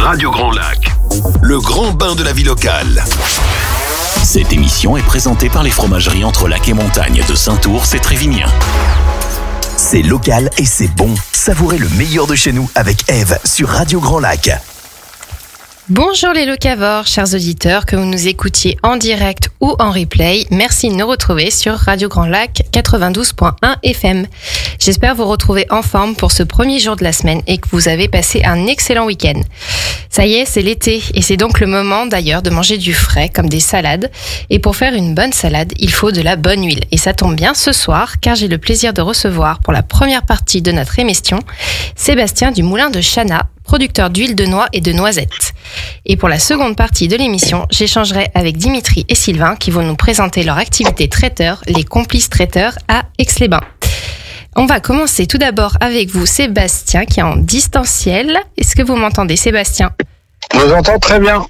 Radio Grand Lac, le grand bain de la vie locale. Cette émission est présentée par les fromageries Entre Lac et Montagne de Saint-Ours et Trévignien. C'est local et c'est bon. Savourez le meilleur de chez nous avec Eve sur Radio Grand Lac. Bonjour les locavores, chers auditeurs, que vous nous écoutiez en direct ou en replay. Merci de nous retrouver sur Radio Grand Lac 92.1 FM. J'espère vous retrouver en forme pour ce premier jour de la semaine et que vous avez passé un excellent week-end. Ça y est, c'est l'été et c'est donc le moment d'ailleurs de manger du frais comme des salades. Et pour faire une bonne salade, il faut de la bonne huile. Et ça tombe bien ce soir car j'ai le plaisir de recevoir pour la première partie de notre émission Sébastien du Moulin de Chana, producteur d'huile de noix et de noisettes. Et pour la seconde partie de l'émission, j'échangerai avec Dimitri et Sylvain qui vont nous présenter leur activité traiteur, les complices traiteurs à Aix-les-Bains. On va commencer tout d'abord avec vous, Sébastien, qui est en distanciel. Est-ce que vous m'entendez, Sébastien ? Je vous entends très bien.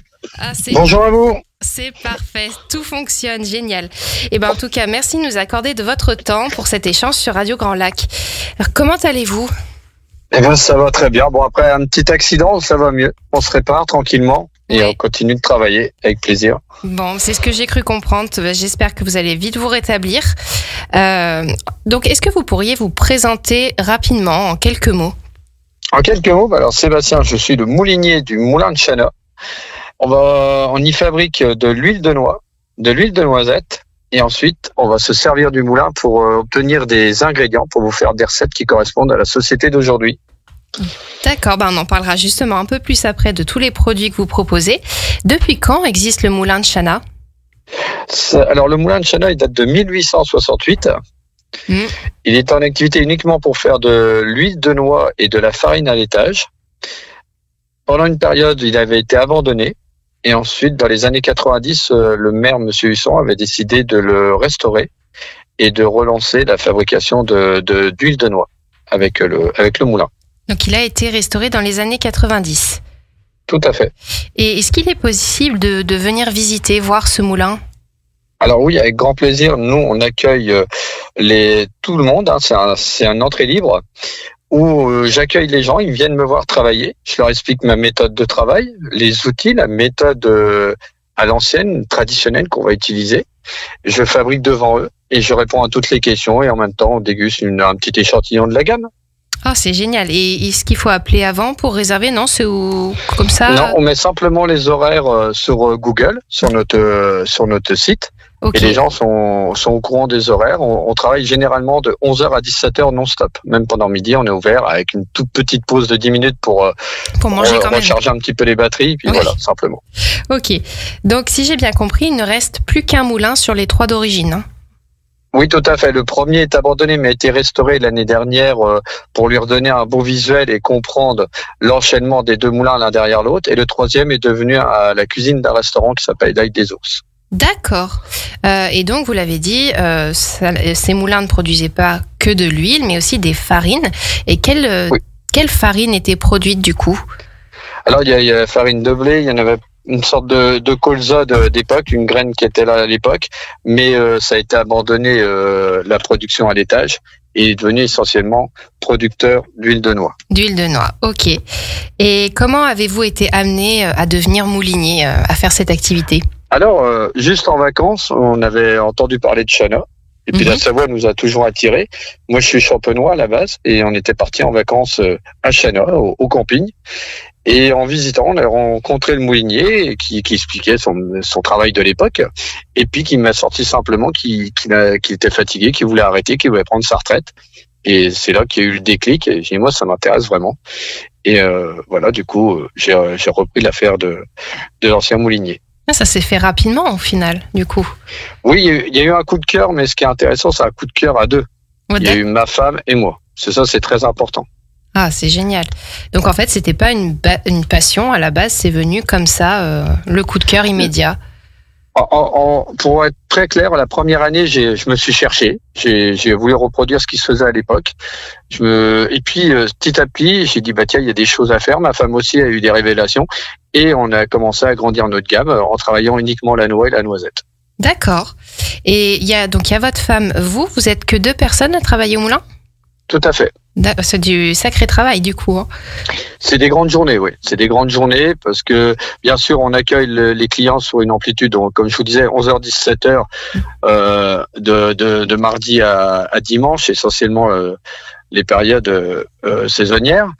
Bonjour à vous. C'est parfait, tout fonctionne, génial. Et en tout cas, merci de nous accorder de votre temps pour cet échange sur Radio Grand Lac. Alors, comment allez-vous ? Eh bien, ça va très bien. Bon, après un petit accident, ça va mieux. On se répare tranquillement et on continue de travailler avec plaisir. Bon, c'est ce que j'ai cru comprendre. J'espère que vous allez vite vous rétablir. Donc, est-ce que vous pourriez vous présenter rapidement en quelques mots ? En quelques mots, alors Sébastien, je suis le moulinier du Moulin de Chana. On y fabrique de l'huile de noix, de l'huile de noisette. Et ensuite, on va se servir du moulin pour obtenir des ingrédients, pour vous faire des recettes qui correspondent à la société d'aujourd'hui. D'accord, on en parlera justement un peu plus après de tous les produits que vous proposez. Depuis quand existe le Moulin de Chana ? Alors, le Moulin de Chana, il date de 1868. Il est en activité uniquement pour faire de l'huile de noix et de la farine à laitage. Pendant une période, il avait été abandonné. Et ensuite, dans les années 90, le maire, M. Husson, avait décidé de le restaurer et de relancer la fabrication d'huile de noix avec le moulin. Donc, il a été restauré dans les années 90. Tout à fait. Et est-ce qu'il est possible de venir visiter, voir ce moulin ? Alors oui, avec grand plaisir. Nous, on accueille tout le monde. C'est un entrée libre où j'accueille les gens, ils viennent me voir travailler. Je leur explique ma méthode de travail, les outils, la méthode à l'ancienne, traditionnelle qu'on va utiliser. Je fabrique devant eux et je réponds à toutes les questions et en même temps, on déguste un petit échantillon de la gamme. Oh, c'est génial. Et est-ce qu'il faut appeler avant pour réserver ? Non, c'est comme ça ? Non, on met simplement les horaires sur Google, sur notre site. Okay. Et les gens sont au courant des horaires. On travaille généralement de 11h à 17h non-stop. Même pendant midi, on est ouvert avec une toute petite pause de 10 minutes pour manger quand même. Recharger un petit peu les batteries. Puis voilà, simplement. Ok. Donc, si j'ai bien compris, il ne reste plus qu'un moulin sur les 3 d'origine. Hein ? Oui, tout à fait. Le premier est abandonné, mais a été restauré l'année dernière pour lui redonner un beau visuel et comprendre l'enchaînement des 2 moulins l'un derrière l'autre. Et le troisième est devenu à la cuisine d'un restaurant qui s'appelle l'Ail des Ours. D'accord. Et donc, vous l'avez dit, ces moulins ne produisaient pas que de l'huile, mais aussi des farines. Et quelle farine était produite du coup ? Alors, il y a la farine de blé, il y en avait une sorte de colza d'époque, une graine qui était là à l'époque, mais ça a été abandonné, la production à l'étage, et est devenu essentiellement producteur d'huile de noix. D'huile de noix, ok. Et comment avez-vous été amené à devenir moulinier, à faire cette activité ? Alors, juste en vacances, on avait entendu parler de Chana. Et puis la Savoie nous a toujours attirés. Moi, je suis champenois à la base et on était parti en vacances à Chana, au camping. Et en visitant, on a rencontré le moulinier qui expliquait son travail de l'époque. Et puis qui m'a sorti simplement qu'il était fatigué, qu'il voulait arrêter, qu'il voulait prendre sa retraite. Et c'est là qu'il y a eu le déclic. Et j'ai dit, moi, ça m'intéresse vraiment. Et voilà, du coup, j'ai repris l'affaire de l'ancien moulinier. Ça s'est fait rapidement au final, du coup. Oui, il y a eu un coup de cœur, mais ce qui est intéressant, c'est un coup de cœur à 2. Il y a eu ma femme et moi. C'est très important. Ah, c'est génial. Donc en fait, c'était pas une passion à la base, c'est venu comme ça, le coup de cœur immédiat. Pour être très clair, la première année, je me suis cherché. J'ai voulu reproduire ce qui se faisait à l'époque. Et puis, petit à petit, j'ai dit, tiens, il y a des choses à faire. Ma femme aussi a eu des révélations. Et on a commencé à agrandir notre gamme en travaillant uniquement la noix et la noisette. D'accord. Et il y a votre femme, vous êtes que 2 personnes à travailler au moulin ? tout à fait. C'est du sacré travail du coup. Hein. C'est des grandes journées, oui. C'est des grandes journées parce que, bien sûr, on accueille les clients sur une amplitude, donc, comme je vous disais, 11h, 17h de mardi à dimanche, essentiellement les périodes saisonnières.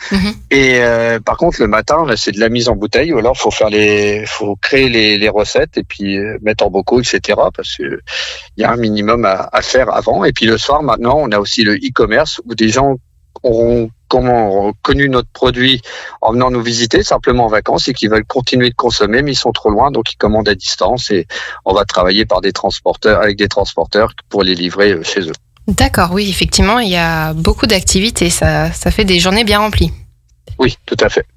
Et par contre, le matin, là, c'est de la mise en bouteille. Ou alors, faut créer les recettes et puis mettre en bocaux, etc. Parce que il y a un minimum à faire avant. Et puis le soir, maintenant, on a aussi le e-commerce où des gens auront connu notre produit en venant nous visiter simplement en vacances et qui veulent continuer de consommer mais ils sont trop loin donc ils commandent à distance et on va travailler avec des transporteurs pour les livrer chez eux. D'accord, oui, effectivement, il y a beaucoup d'activités, ça fait des journées bien remplies. Oui, tout à fait.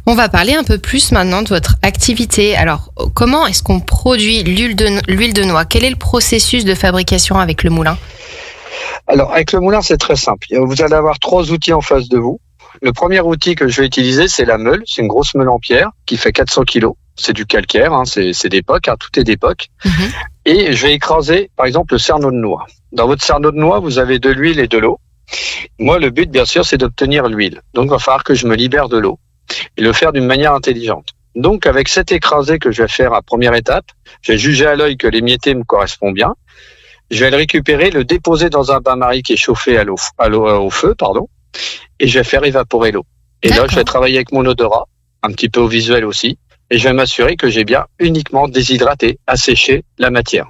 On va parler un peu plus maintenant de votre activité. Alors, comment est-ce qu'on produit l'huile de noix? Quel est le processus de fabrication avec le moulin? Alors, avec le moulin, c'est très simple. Vous allez avoir 3 outils en face de vous. Le premier outil que je vais utiliser, c'est la meule. C'est une grosse meule en pierre qui fait 400 kilos. C'est du calcaire, hein, c'est d'époque, hein, tout est d'époque. Et je vais écraser, par exemple, le cerneau de noix. Dans votre cerneau de noix, vous avez de l'huile et de l'eau. Moi, le but, bien sûr, c'est d'obtenir l'huile. Donc, il va falloir que je me libère de l'eau et le faire d'une manière intelligente. Donc, avec cet écrasé que je vais faire à première étape, je vais juger à l'œil que l'émietté me correspond bien. Je vais le récupérer, le déposer dans un bain-marie qui est chauffé au feu, et je vais faire évaporer l'eau. Et là, je vais travailler avec mon odorat, un petit peu au visuel aussi, et je vais m'assurer que j'ai bien uniquement déshydraté, asséché la matière.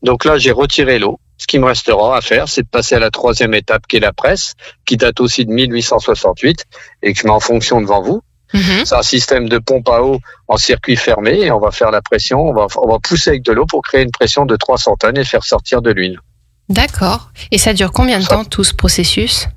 Donc là, j'ai retiré l'eau. Ce qui me restera à faire, c'est de passer à la 3e étape qui est la presse, qui date aussi de 1868 et que je mets en fonction devant vous. C'est un système de pompe à eau en circuit fermé et on va faire la pression, on va pousser avec de l'eau pour créer une pression de 300 tonnes et faire sortir de l'huile. D'accord. Et ça dure combien de temps tout ce processus?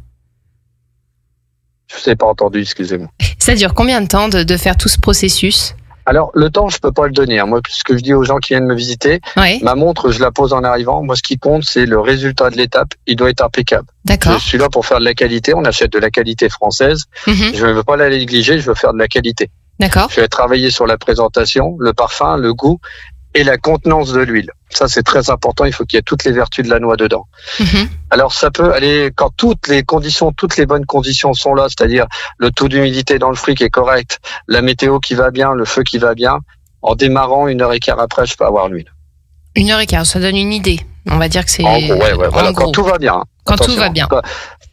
Je ne vous ai pas entendu, excusez-moi. Ça dure combien de temps de faire tout ce processus? Alors, le temps, je peux pas le donner. Moi, ce que je dis aux gens qui viennent me visiter, ma montre, je la pose en arrivant. Moi, ce qui compte, c'est le résultat de l'étape. Il doit être impeccable. D'accord. Je suis là pour faire de la qualité. On achète de la qualité française. Je ne veux pas la négliger. Je veux faire de la qualité. D'accord. Je vais travailler sur la présentation, le parfum, le goût et la contenance de l'huile. Ça, c'est très important. Il faut qu'il y ait toutes les vertus de la noix dedans. Alors, ça peut aller quand toutes les bonnes conditions sont là, c'est-à-dire le taux d'humidité dans le fruit qui est correct, la météo qui va bien, le feu qui va bien. En démarrant 1h15 après, je peux avoir l'huile. 1h15, ça donne une idée. On va dire que c'est... En gros, voilà, quand tout va bien. Quand tout va bien.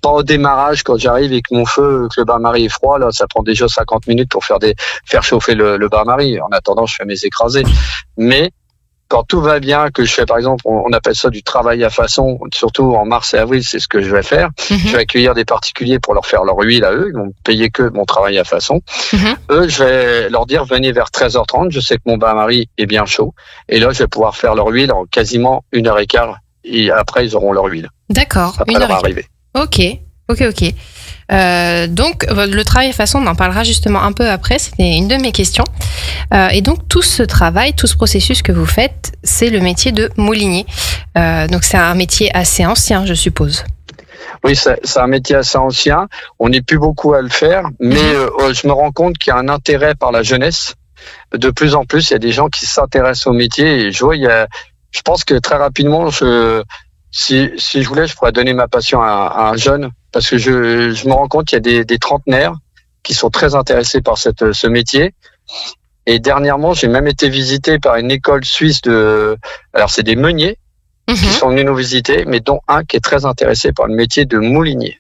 Pas au démarrage, quand j'arrive et que mon feu, que le bain-marie est froid, là, ça prend déjà 50 minutes pour faire chauffer le bain-marie. En attendant, je fais mes écrasés. Mais quand tout va bien, que je fais, par exemple, on appelle ça du travail à façon, surtout en mars et avril, c'est ce que je vais faire. Je vais accueillir des particuliers pour leur faire leur huile à eux. Ils vont payer que mon travail à façon. Eux, je vais leur dire, venez vers 13h30. Je sais que mon bain-marie est bien chaud. Et là, je vais pouvoir faire leur huile en quasiment 1h15. Et après, ils auront leur huile. D'accord. Après leur arrivée. Ok. Donc, le travail à façon, on en parlera justement un peu après. C'était une de mes questions. Et donc, tout ce travail, tout ce processus que vous faites, c'est le métier de moulinier. Donc, c'est un métier assez ancien, je suppose. Oui, c'est un métier assez ancien. On n'est plus beaucoup à le faire, mais je me rends compte qu'il y a un intérêt par la jeunesse. De plus en plus, il y a des gens qui s'intéressent au métier. Et je vois, je pense que très rapidement, si je voulais, je pourrais donner ma passion à un jeune, parce que je me rends compte qu'il y a des trentenaires qui sont très intéressés par ce métier. Et dernièrement, j'ai même été visité par une école suisse alors c'est des meuniers qui sont venus nous visiter, mais dont un qui est très intéressé par le métier de moulinier.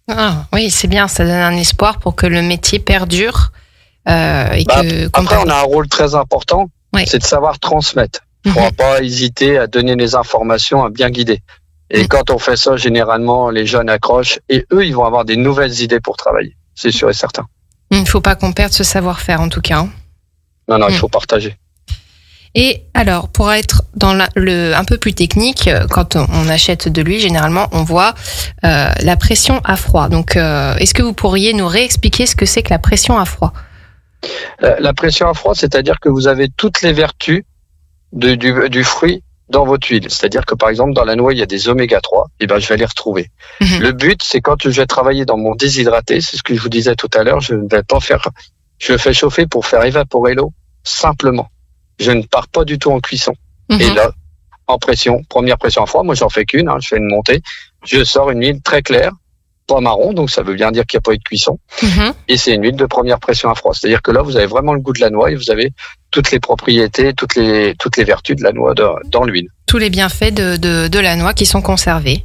Ah, oui, c'est bien, ça donne un espoir pour que le métier perdure. Après, on a un rôle très important, c'est de savoir transmettre. Il ne faudra pas hésiter à donner les informations, à bien guider. Et quand on fait ça, généralement, les jeunes accrochent et eux, ils vont avoir des nouvelles idées pour travailler. C'est sûr et certain. Il ne faut pas qu'on perde ce savoir-faire, en tout cas. Non, il faut partager. Et alors, pour être dans un peu plus technique, quand on achète de l'huile, généralement, on voit la pression à froid. Donc, est-ce que vous pourriez nous réexpliquer ce que c'est que la pression à froid? La pression à froid, c'est-à-dire que vous avez toutes les vertus du fruit dans votre huile. C'est-à-dire que, par exemple, dans la noix, il y a des oméga 3, et je vais les retrouver. Le but, c'est quand je vais travailler dans mon déshydraté, c'est ce que je vous disais tout à l'heure, je le fais chauffer pour faire évaporer l'eau, simplement. Je ne pars pas du tout en cuisson. Et là, en pression, première pression à froid. Moi, j'en fais qu'une, je fais une montée. Je sors une huile très claire, pas marron, donc ça veut bien dire qu'il n'y a pas eu de cuisson. Et c'est une huile de première pression à froid. C'est-à-dire que là, vous avez vraiment le goût de la noix et vous avez toutes les propriétés, toutes les vertus de la noix dans l'huile. Tous les bienfaits de la noix qui sont conservés.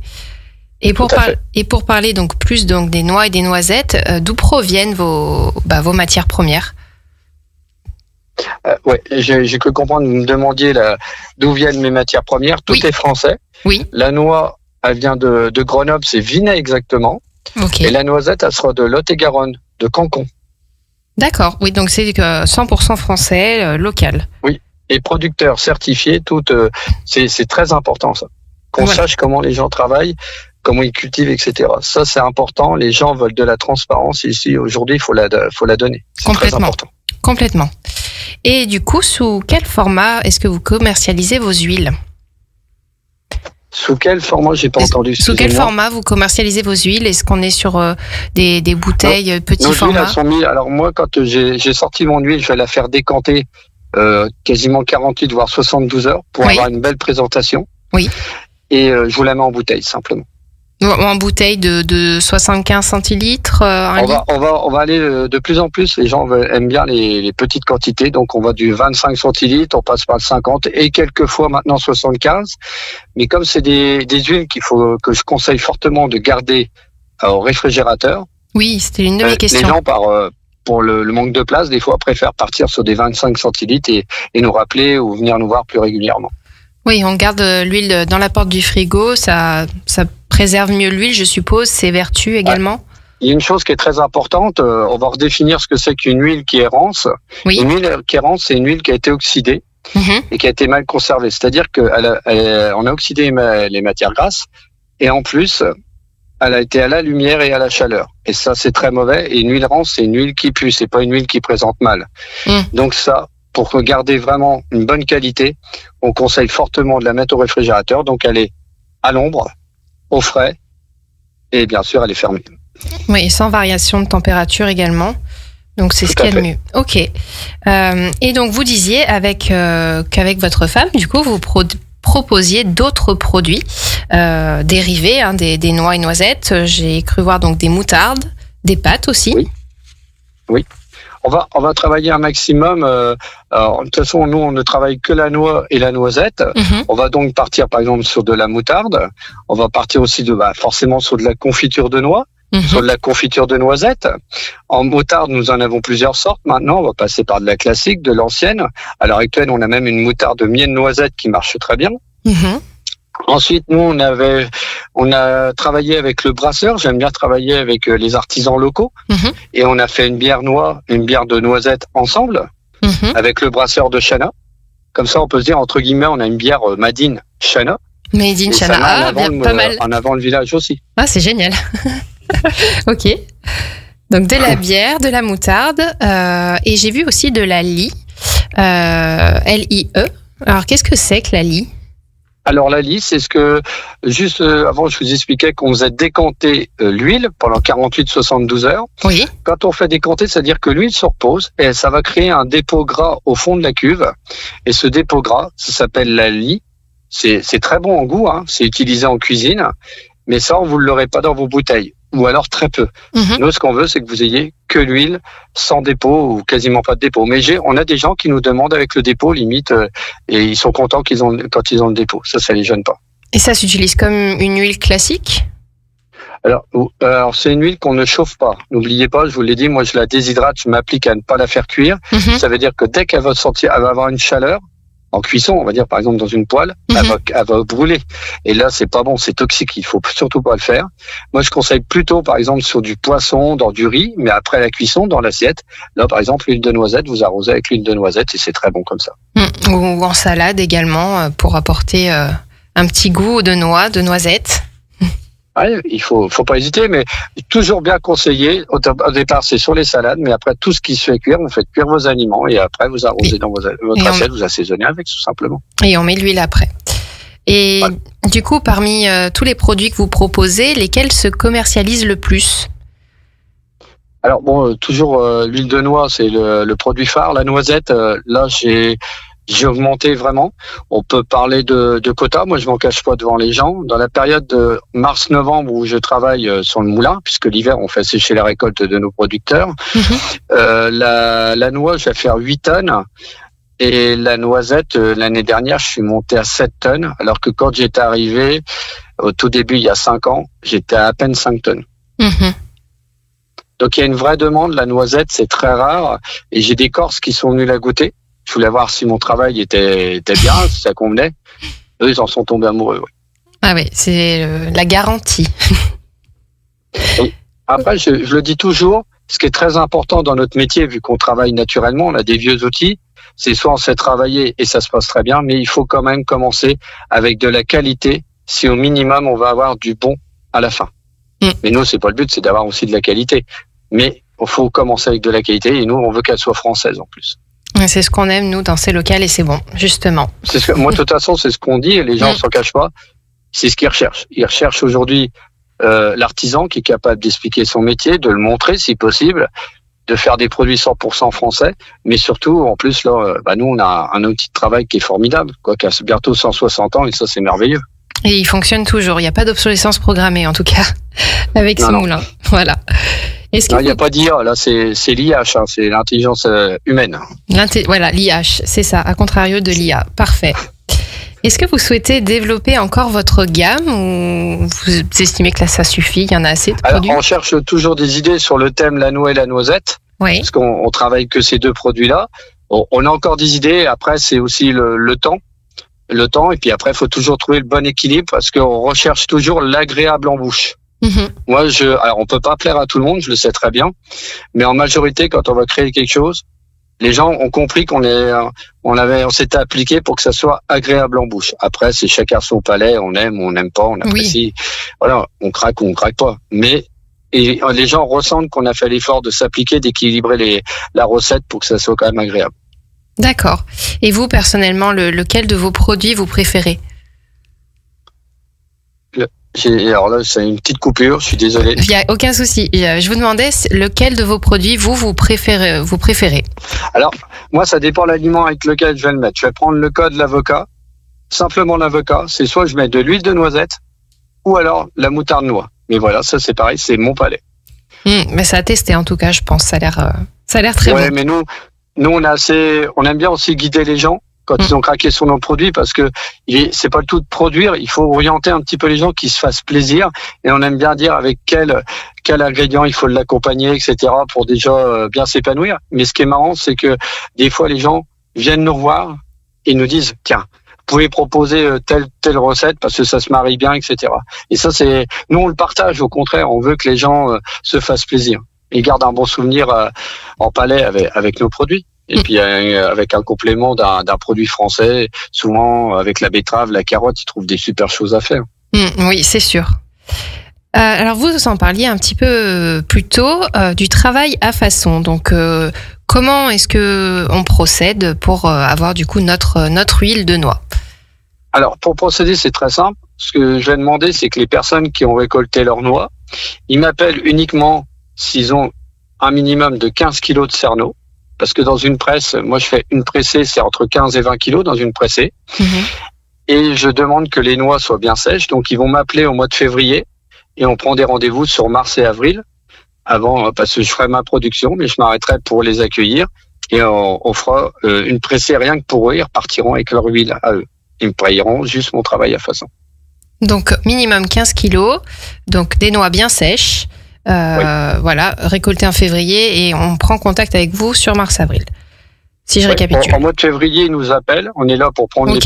Et pour parler donc plus donc des noix et des noisettes, d'où proviennent vos matières premières? Ouais, j'ai cru comprendre, vous me demandiez d'où viennent mes matières premières. Tout est français. Oui. La noix, elle vient de Grenoble, c'est Vinay exactement. Okay. Et la noisette, elle sera de Lot-et-Garonne, de Cancon. D'accord, oui, donc c'est 100% français, local. Oui, et producteur certifié, c'est très important ça. Qu'on sache comment les gens travaillent, comment ils cultivent, etc. Ça, c'est important. Les gens veulent de la transparence ici. Aujourd'hui, il faut la donner. C'est très important. Complètement. Et du coup, sous quel format est-ce que vous commercialisez vos huiles? Sous quel format? J'ai pas entendu. Sous quel format vous commercialisez vos huiles? Est-ce qu'on est sur des bouteilles petits formats? Huiles, elles sont mises. Alors moi, quand j'ai sorti mon huile, je vais la faire décanter quasiment 48 voire 72 heures pour avoir une belle présentation. Oui. Et je vous la mets en bouteille simplement. En bouteille de 75 centilitres, on va aller de plus en plus. Les gens aiment bien les petites quantités, donc on va du 25 centilitres, on passe par le 50 et quelquefois maintenant 75. Mais comme c'est des huiles que je conseille fortement de garder au réfrigérateur. Oui, c'était une de mes questions. Les gens pour le manque de place, des fois préfèrent partir sur des 25 centilitres et nous rappeler ou venir nous voir plus régulièrement. Oui, on garde l'huile dans la porte du frigo, ça préserve mieux l'huile, je suppose, ses vertus également. Il y a une chose qui est très importante, on va redéfinir ce que c'est qu'une huile qui est rance. Oui. Une huile qui est rance, c'est une huile qui a été oxydée et qui a été mal conservée. C'est-à-dire qu'on a oxydé les matières grasses et en plus, elle a été à la lumière et à la chaleur. Et ça, c'est très mauvais. Et une huile rance, c'est une huile qui pue, c'est pas une huile qui présente mal. Donc ça, pour garder vraiment une bonne qualité, on conseille fortement de la mettre au réfrigérateur. Donc elle est à l'ombre, au frais, et bien sûr elle est fermée. Oui, sans variation de température également. Donc c'est ce qu'il y a de mieux. Ok. Et donc vous disiez qu'avec votre femme, du coup, vous proposiez d'autres produits dérivés des noix et noisettes. J'ai cru voir donc des moutardes, des pâtes aussi. Oui. On va travailler un maximum. De toute façon, nous, on ne travaille que la noix et la noisette. On va donc partir, par exemple, sur de la moutarde. On va partir aussi forcément sur de la confiture de noix, sur de la confiture de noisette. En moutarde, nous en avons plusieurs sortes maintenant. On va passer par de la classique, de l'ancienne. À l'heure actuelle, on a même une moutarde de miel noisette qui marche très bien. Ensuite, nous, on a travaillé avec le brasseur. J'aime bien travailler avec les artisans locaux. Et on a fait une bière noix, une bière de noisette ensemble, avec le brasseur de Chana. Comme ça, on peut se dire, entre guillemets, on a une bière Made in Chana. Made in Chana, pas mal. En avant le village aussi. Ah, c'est génial. Ok. Donc, de la bière, de la moutarde, et j'ai vu aussi de la lie, L-I-E. Alors, qu'est-ce que c'est que la lie? Alors la lie, c'est ce que, juste avant, je vous expliquais qu'on faisait décanter l'huile pendant 48-72 heures. Oui. Quand on fait décanter, c'est-à-dire que l'huile se repose et ça va créer un dépôt gras au fond de la cuve. Et ce dépôt gras, ça s'appelle la lie. C'est très bon en goût, c'est utilisé en cuisine, mais ça, vous ne l'aurez pas dans vos bouteilles, ou alors très peu. Nous, ce qu'on veut, c'est que vous ayez que l'huile, sans dépôt ou quasiment pas de dépôt. Mais on a des gens qui nous demandent avec le dépôt, limite, et ils sont contents quand ils ont le dépôt. Ça les gêne pas. Et ça s'utilise comme une huile classique? Alors c'est une huile qu'on ne chauffe pas. N'oubliez pas, je vous l'ai dit, moi je la déshydrate, je m'applique à ne pas la faire cuire. Ça veut dire que dès qu'elle va sortir, elle va avoir une chaleur. En cuisson, on va dire par exemple dans une poêle, elle va brûler. Et là, c'est pas bon, c'est toxique. Il faut surtout pas le faire. Moi, je conseille plutôt, par exemple, sur du poisson, dans du riz, mais après la cuisson, dans l'assiette. Là, par exemple, l'huile de noisette, vous arrosez avec l'huile de noisette et c'est très bon comme ça. Ou en salade également, pour apporter un petit goût de noix, de noisette. Ouais, il faut pas hésiter, mais toujours bien conseillé. Au départ, c'est sur les salades, mais après, tout ce qui se fait cuire, vous faites cuire vos aliments et après, vous arrosez dans votre assiette, vous assaisonnez avec, tout simplement. Et on met l'huile après. Et du coup, parmi tous les produits que vous proposez, lesquels se commercialisent le plus? Alors bon, toujours l'huile de noix, c'est le produit phare. La noisette, là, j'ai augmenté vraiment. On peut parler de quotas. Moi, je m'en cache pas devant les gens. Dans la période de mars-novembre où je travaille sur le moulin, puisque l'hiver, on fait sécher la récolte de nos producteurs, la noix, je vais faire 8 tonnes. Et la noisette, l'année dernière, je suis monté à 7 tonnes. Alors que quand j'étais arrivé, au tout début, il y a 5 ans, j'étais à peine 5 tonnes. Donc, il y a une vraie demande. La noisette, c'est très rare. Et j'ai des Corses qui sont venus la goûter. Je voulais voir si mon travail était bien, si ça convenait. Eux, ils en sont tombés amoureux. Oui. Ah oui, c'est la garantie. Et après, je le dis toujours, ce qui est très important dans notre métier, vu qu'on travaille naturellement, on a des vieux outils, c'est soit on sait travailler et ça se passe très bien, mais il faut quand même commencer avec de la qualité, si au minimum, on va avoir du bon à la fin. Mais nous, c'est pas le but, c'est d'avoir aussi de la qualité. Mais il faut commencer avec de la qualité et nous, on veut qu'elle soit française en plus. C'est ce qu'on aime, nous, dans ces locales, et c'est bon, justement. Moi, de toute façon, c'est ce qu'on dit, et les gens ne s'en cachent pas. C'est ce qu'ils recherchent. Ils recherchent aujourd'hui l'artisan qui est capable d'expliquer son métier, de le montrer si possible, de faire des produits 100% français, mais surtout, en plus, là, nous, on a un outil de travail qui est formidable, qui a bientôt 160 ans, et ça, c'est merveilleux. Et il fonctionne toujours. Il n'y a pas d'obsolescence programmée, en tout cas, avec ce moulin. Voilà. Il n'y a pas d'IA, là, c'est l'IH, c'est l'intelligence humaine. Voilà, l'IH, c'est ça, à contrario de l'IA. Parfait. Est-ce que vous souhaitez développer encore votre gamme ou vous estimez que là, ça suffit, il y en a assez de produits? On cherche toujours des idées sur le thème la noix et la noisette, parce qu'on travaille que ces deux produits-là. On a encore des idées, après, c'est aussi le temps. Le temps, et puis après, il faut toujours trouver le bon équilibre parce qu'on recherche toujours l'agréable en bouche. Moi, alors on peut pas plaire à tout le monde, je le sais très bien, mais en majorité, quand on va créer quelque chose, les gens ont compris qu'on s'était appliqué pour que ça soit agréable en bouche. Après, c'est chacun son palais, on aime, on n'aime pas, on apprécie. Voilà, on craque ou on craque pas. Mais les gens ressentent qu'on a fait l'effort de s'appliquer, d'équilibrer la recette pour que ça soit quand même agréable. D'accord. Et vous, personnellement, lequel de vos produits vous préférez? Alors là, c'est une petite coupure, je suis désolé. Il n'y a aucun souci. Je vous demandais lequel de vos produits vous préférez. Alors, moi, ça dépend de l'aliment avec lequel je vais le mettre. Je vais prendre le cas de l'avocat. Simplement l'avocat, c'est soit je mets de l'huile de noisette ou alors la moutarde noix. Mais voilà, ça c'est pareil, c'est mon palais. Mais ça a testé en tout cas, je pense. Ça a l'air très bon. Ouais, mais nous on aime bien aussi guider les gens quand ils ont craqué sur nos produits, parce que c'est pas le tout de produire, il faut orienter un petit peu les gens qui se fassent plaisir, et on aime bien dire avec quel ingrédient il faut l'accompagner, etc., pour déjà bien s'épanouir. Mais ce qui est marrant, c'est que des fois les gens viennent nous revoir et nous disent, tiens, vous pouvez proposer telle recette parce que ça se marie bien, etc. Et ça, nous on le partage, au contraire, on veut que les gens se fassent plaisir et gardent un bon souvenir en palais avec nos produits. Et puis avec un complément d'un produit français, souvent avec la betterave, la carotte, ils trouvent des super choses à faire. Oui, c'est sûr. Alors vous en parliez un petit peu plus tôt du travail à façon. Donc comment est-ce que on procède pour avoir du coup notre huile de noix? Alors pour procéder, c'est très simple. Ce que je vais demander, c'est que les personnes qui ont récolté leur noix, ils m'appellent uniquement s'ils ont un minimum de 15 kilos de cerneau. Parce que dans une presse, moi je fais une pressée, c'est entre 15 et 20 kilos dans une pressée. Et je demande que les noix soient bien sèches. Donc ils vont m'appeler au mois de février et on prend des rendez-vous sur mars et avril. Avant, parce que je ferai ma production, mais je m'arrêterai pour les accueillir. Et on fera une pressée rien que pour eux. Ils repartiront avec leur huile à eux. Ils me payeront juste mon travail à façon. Donc minimum 15 kilos, donc des noix bien sèches. Voilà, récolté en février, et on prend contact avec vous sur mars-avril. Si je récapitule. En mois de février, ils nous appellent. On est là pour prendre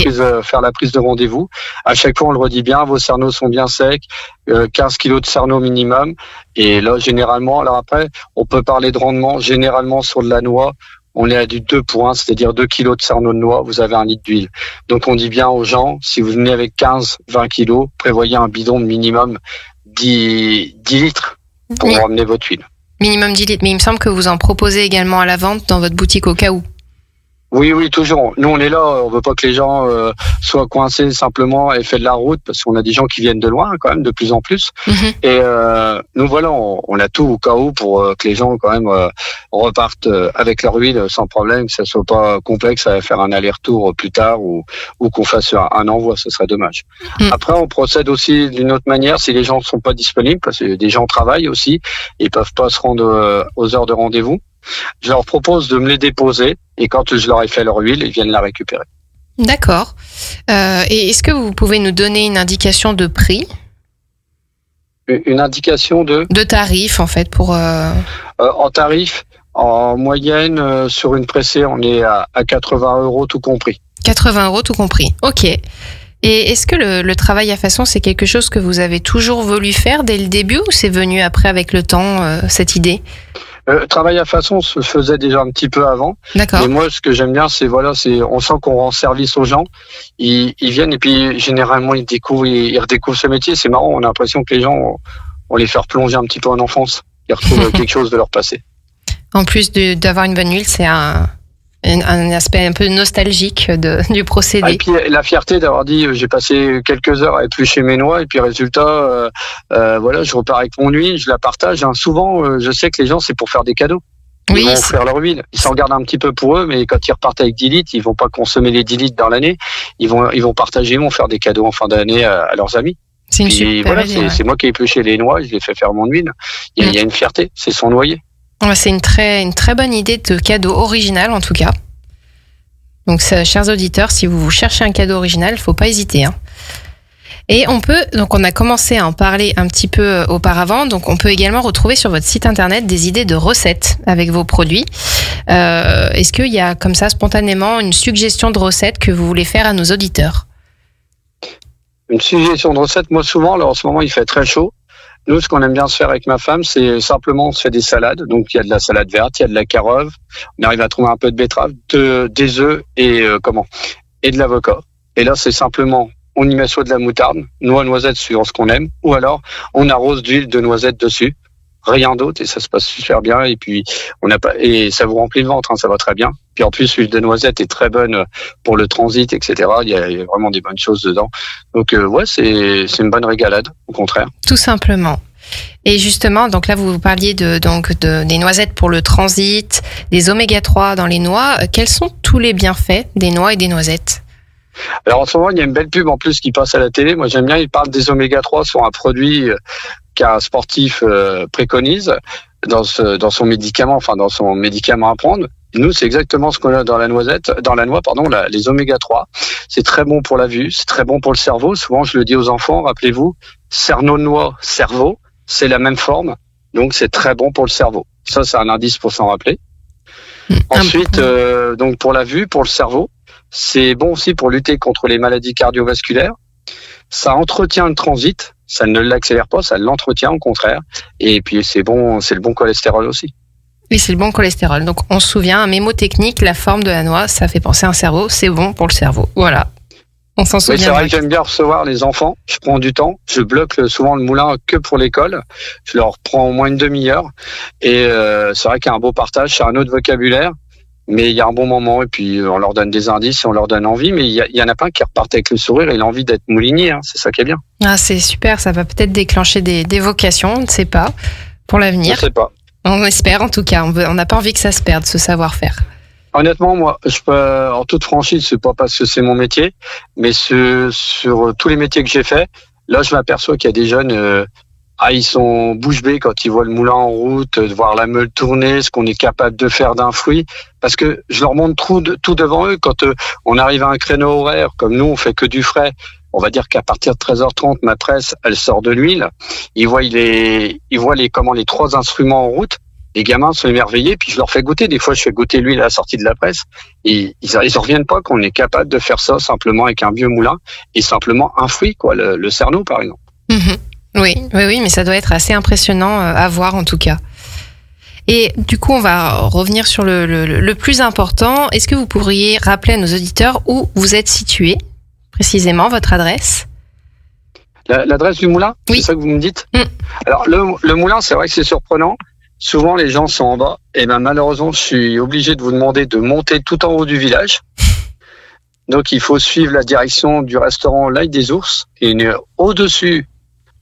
faire la prise de rendez-vous. À chaque fois, on le redit bien, vos cerneaux sont bien secs, 15 kilos de cerneaux minimum. Et là, généralement, alors après, on peut parler de rendement. Généralement, sur de la noix, on est à du 2 points, c'est-à-dire 2 kilos de cerneaux de noix, vous avez 1 litre d'huile. Donc, on dit bien aux gens, si vous venez avec 15-20 kilos, prévoyez un bidon de minimum 10 litres. Pour ramener votre huile. Minimum 10 litres. Mais il me semble que vous en proposez également à la vente dans votre boutique au cas où. Oui, toujours. Nous, on est là. On veut pas que les gens soient coincés simplement et fait de la route, parce qu'on a des gens qui viennent de loin, quand même, de plus en plus. Et nous, voilà, on a tout au cas où pour que les gens, quand même, repartent avec leur huile sans problème, que ça soit pas complexe à faire un aller-retour plus tard ou qu'on fasse un envoi. Ce serait dommage. Après, on procède aussi d'une autre manière si les gens ne sont pas disponibles, parce que des gens travaillent aussi, ils peuvent pas se rendre aux heures de rendez-vous. Je leur propose de me les déposer et quand je leur ai fait leur huile, ils viennent la récupérer. D'accord. Et est-ce que vous pouvez nous donner une indication de prix ? Une indication de tarif, en fait, pour... En tarif, en moyenne, sur une pressée, on est à 80 € tout compris. 80 € tout compris, ok. Et est-ce que le travail à façon, c'est quelque chose que vous avez toujours voulu faire dès le début ou c'est venu après avec le temps, cette idée ? Travail à façon se faisait déjà un petit peu avant. D'accord. Mais moi, ce que j'aime bien, c'est on sent qu'on rend service aux gens. Ils viennent et puis généralement ils redécouvrent ce métier. C'est marrant, on a l'impression que les gens, on les fait replonger un petit peu en enfance. Ils retrouvent quelque chose de leur passé. En plus d'avoir une bonne huile, c'est un aspect un peu nostalgique du procédé. Et puis la fierté d'avoir dit j'ai passé quelques heures à éplucher mes noix et puis résultat voilà, je repars avec mon huile, je la partage. Souvent je sais que les gens c'est pour faire des cadeaux. Ils vont offrir leur huile. Ils s'en gardent un petit peu pour eux, mais quand ils repartent avec 10 litres, ils vont pas consommer les 10 litres dans l'année. Ils vont partager, ils vont faire des cadeaux en fin d'année à leurs amis. C'est une super idée, c'est moi qui ai épluché les noix, je les fais faire mon huile. Il y a une fierté, c'est son noyer. C'est une très bonne idée de cadeau original en tout cas. Donc chers auditeurs, si vous cherchez un cadeau original, faut pas hésiter. Et on a commencé à en parler un petit peu auparavant, donc on peut également retrouver sur votre site internet des idées de recettes avec vos produits. Est-ce qu'il y a comme ça spontanément une suggestion de recette que vous voulez faire à nos auditeurs ? Une suggestion de recette, moi souvent, alors en ce moment il fait très chaud. Nous, ce qu'on aime bien se faire avec ma femme, c'est simplement on se fait des salades. Donc, il y a de la salade verte, il y a de la carotte. On arrive à trouver un peu de betterave, des œufs et de l'avocat. Et là, c'est simplement, on y met soit de la moutarde, noix, noisette suivant ce qu'on aime, ou alors on arrose d'huile de noisette dessus. Rien d'autre et ça se passe super bien. Et puis, et ça vous remplit le ventre, ça va très bien. Puis en plus, l'huile de noisette est très bonne pour le transit, etc. Il y a vraiment des bonnes choses dedans. Donc c'est une bonne régalade, au contraire. Tout simplement. Et justement, donc là, vous parliez des noisettes pour le transit, des oméga 3 dans les noix. Quels sont tous les bienfaits des noix et des noisettes ? Alors en ce moment, il y a une belle pub en plus qui passe à la télé. Moi, j'aime bien, ils parlent des oméga 3 sur un produit qu'un sportif préconise dans son médicament à prendre. Nous, c'est exactement ce qu'on a dans la noix, les oméga 3. C'est très bon pour la vue, c'est très bon pour le cerveau. Souvent, je le dis aux enfants, rappelez-vous, cerneau de noix, cerveau, c'est la même forme. Donc, c'est très bon pour le cerveau. Ça, c'est un indice pour s'en rappeler. Ensuite, donc pour la vue, pour le cerveau, c'est bon aussi pour lutter contre les maladies cardiovasculaires. Ça entretient le transit, ça ne l'accélère pas, ça l'entretient au contraire. Et puis c'est le bon cholestérol aussi. Oui, c'est le bon cholestérol. Donc on se souvient, un mémo technique, la forme de la noix, ça fait penser à un cerveau, c'est bon pour le cerveau. Voilà. On s'en souvient. Oui, c'est vrai que j'aime bien recevoir les enfants. Je prends du temps. Je bloque souvent le moulin que pour l'école. Je leur prends au moins une demi-heure. Et c'est vrai qu'il y a un beau partage, c'est un autre vocabulaire. Mais il y a un bon moment et puis on leur donne des indices et on leur donne envie. Mais il y en a plein qui repartent avec le sourire et l'envie d'être mouligné. C'est ça qui est bien. Ah, c'est super. Ça va peut-être déclencher des vocations. On ne sait pas pour l'avenir. Je ne sais pas. On espère en tout cas. On n'a pas envie que ça se perde, ce savoir-faire. Honnêtement, moi, en toute franchise, c'est pas parce que c'est mon métier, mais sur tous les métiers que j'ai faits, là, je m'aperçois qu'il y a des jeunes, ils sont bouche bée quand ils voient le moulin en route, de voir la meule tourner, ce qu'on est capable de faire d'un fruit, parce que je leur montre tout devant eux. Quand on arrive à un créneau horaire, comme nous, on fait que du frais. On va dire qu'à partir de 13h30, ma presse, elle sort de l'huile. Ils voient les 3 instruments en route. Les gamins sont émerveillés, puis je leur fais goûter. Des fois, je fais goûter l'huile à la sortie de la presse. Et ils en reviennent pas qu'on est capable de faire ça simplement avec un vieux moulin et simplement un fruit, le cerneau, par exemple. Oui, mais ça doit être assez impressionnant à voir en tout cas. Et du coup, on va revenir sur le plus important. Est-ce que vous pourriez rappeler à nos auditeurs où vous êtes situé, précisément, votre adresse ? L'adresse du moulin, oui. C'est ça que vous me dites ? Alors, le moulin, c'est vrai que c'est surprenant. souvent les gens sont en bas. Et ben malheureusement, je suis obligé de vous demander de monter tout en haut du village. Donc il faut suivre la direction du restaurant L'Ail des Ours. Et on est au-dessus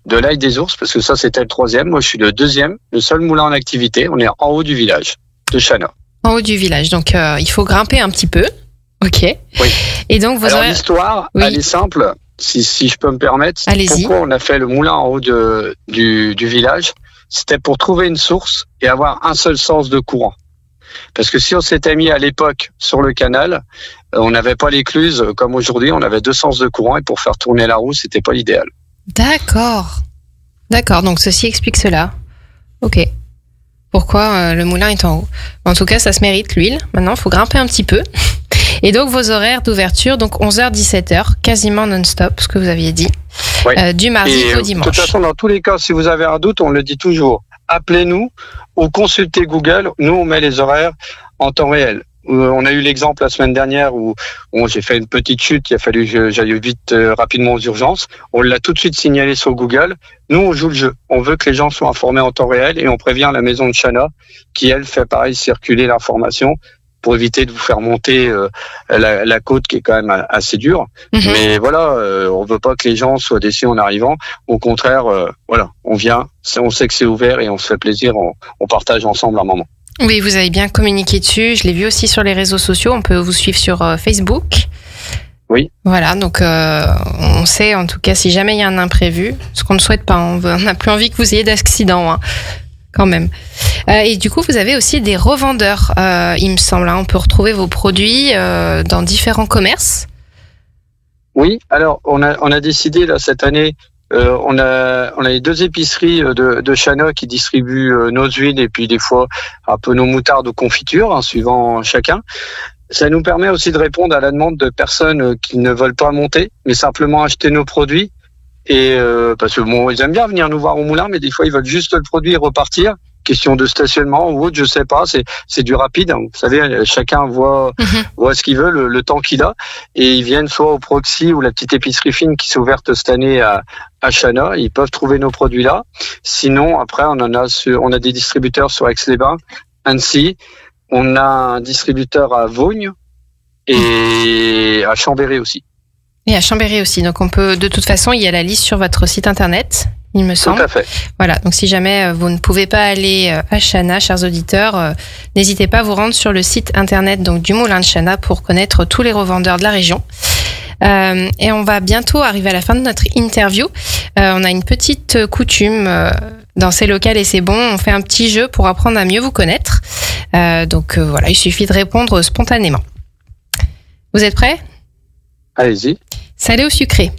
de L'Ail des Ours, parce que ça c'était le 3e. Moi je suis le 2e, le seul moulin en activité. On est en haut du village de Chana. En haut du village, donc il faut grimper un petit peu. Ok. Oui. Et donc Alors l'histoire, elle est simple. Si je peux me permettre, allez-y. Pourquoi on a fait le moulin en haut du village? C'était pour trouver une source et avoir un seul sens de courant. Parce que si on s'était mis à l'époque sur le canal, on n'avait pas l'écluse comme aujourd'hui, on avait 2 sens de courant et pour faire tourner la roue, c'était pas l'idéal. D'accord, donc ceci explique cela. Ok. Pourquoi le moulin est en haut? En tout cas, ça se mérite l'huile. Maintenant, il faut grimper un petit peu. Et donc, vos horaires d'ouverture, donc 11h, 17h, quasiment non-stop, ce que vous aviez dit, oui. Du mardi au dimanche. De toute façon, dans tous les cas, si vous avez un doute, on le dit toujours, appelez-nous ou consultez Google. Nous, on met les horaires en temps réel. On a eu l'exemple la semaine dernière où j'ai fait une petite chute, il a fallu que j'aille vite rapidement aux urgences. On l'a tout de suite signalé sur Google. Nous, on joue le jeu. On veut que les gens soient informés en temps réel et on prévient la maison de Chana qui, elle, fait pareil, circuler l'information pour éviter de vous faire monter la côte qui est quand même assez dure. Mm-hmm. Mais voilà, on veut pas que les gens soient déçus en arrivant. Au contraire, voilà, on vient, on sait que c'est ouvert et on se fait plaisir, on partage ensemble un moment. Oui, vous avez bien communiqué dessus. Je l'ai vu aussi sur les réseaux sociaux. On peut vous suivre sur Facebook. Oui. Voilà, donc on sait en tout cas si jamais il y a un imprévu, ce qu'on ne souhaite pas, on n'a plus envie que vous ayez d'accident, hein, quand même. Et du coup, vous avez aussi des revendeurs, il me semble. Hein, on peut retrouver vos produits dans différents commerces. Oui, alors on a décidé là cette année. On a les 2 épiceries de Chana qui distribuent nos huiles et puis des fois un peu nos moutardes ou confitures, hein, suivant chacun. Ça nous permet aussi de répondre à la demande de personnes qui ne veulent pas monter, mais simplement acheter nos produits. Et parce que bon, ils aiment bien venir nous voir au moulin, mais des fois ils veulent juste le produit et repartir. Question de stationnement ou autre, je sais pas. C'est du rapide. Hein. Vous savez, chacun voit ce qu'il veut, le temps qu'il a, et ils viennent soit au Proxy ou la petite épicerie fine qui s'est ouverte cette année à Chana. Ils peuvent trouver nos produits là. Sinon, après, on a des distributeurs sur Aix-les-Bains, Annecy. On a un distributeur à Vosgne et à Chambéry aussi. Et à Chambéry aussi. Donc on peut, de toute façon, il y a la liste sur votre site internet, il me semble. Tout à fait. Voilà. Donc si jamais vous ne pouvez pas aller à Chana, chers auditeurs, n'hésitez pas à vous rendre sur le site internet donc du Moulin de Chana pour connaître tous les revendeurs de la région. Et on va bientôt arriver à la fin de notre interview. On a une petite coutume dans C'est local et c'est bon. On fait un petit jeu pour apprendre à mieux vous connaître. Donc voilà, il suffit de répondre spontanément. Vous êtes prêts ? Allez-y. Salé ou sucré ?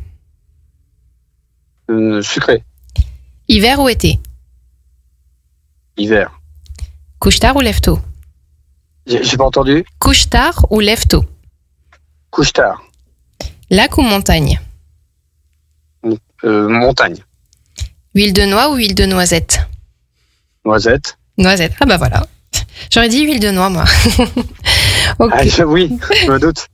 Sucré. Hiver ou été ? Hiver. Couche-tard ou lève-tôt ? J'ai pas entendu. Couche-tard ou lève-tôt ? Couche-tard. Lac ou montagne ? Montagne. Huile de noix ou huile de noisette ? Noisette. Noisette. Ah bah voilà. J'aurais dit huile de noix, moi. Okay. Ah, oui, je me doute.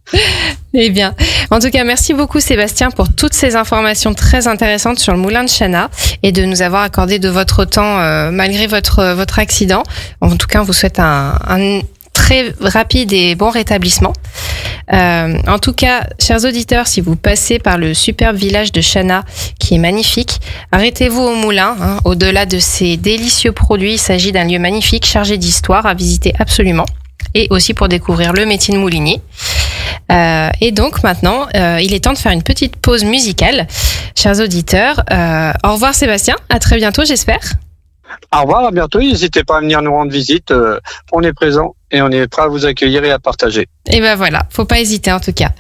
Eh bien, en tout cas, merci beaucoup Sébastien pour toutes ces informations très intéressantes sur le moulin de Chana et de nous avoir accordé de votre temps malgré votre accident. En tout cas, on vous souhaite un très rapide et bon rétablissement. En tout cas, chers auditeurs, si vous passez par le superbe village de Chana, qui est magnifique, arrêtez-vous au moulin. Hein. Au-delà de ces délicieux produits, il s'agit d'un lieu magnifique, chargé d'histoire, à visiter absolument. Et aussi pour découvrir le métier de moulinier. Et donc maintenant, il est temps de faire une petite pause musicale. Chers auditeurs, au revoir Sébastien, à très bientôt j'espère. Au revoir, à bientôt. N'hésitez pas à venir nous rendre visite. On est présent et on est prêt à vous accueillir et à partager. Et ben voilà, faut pas hésiter en tout cas.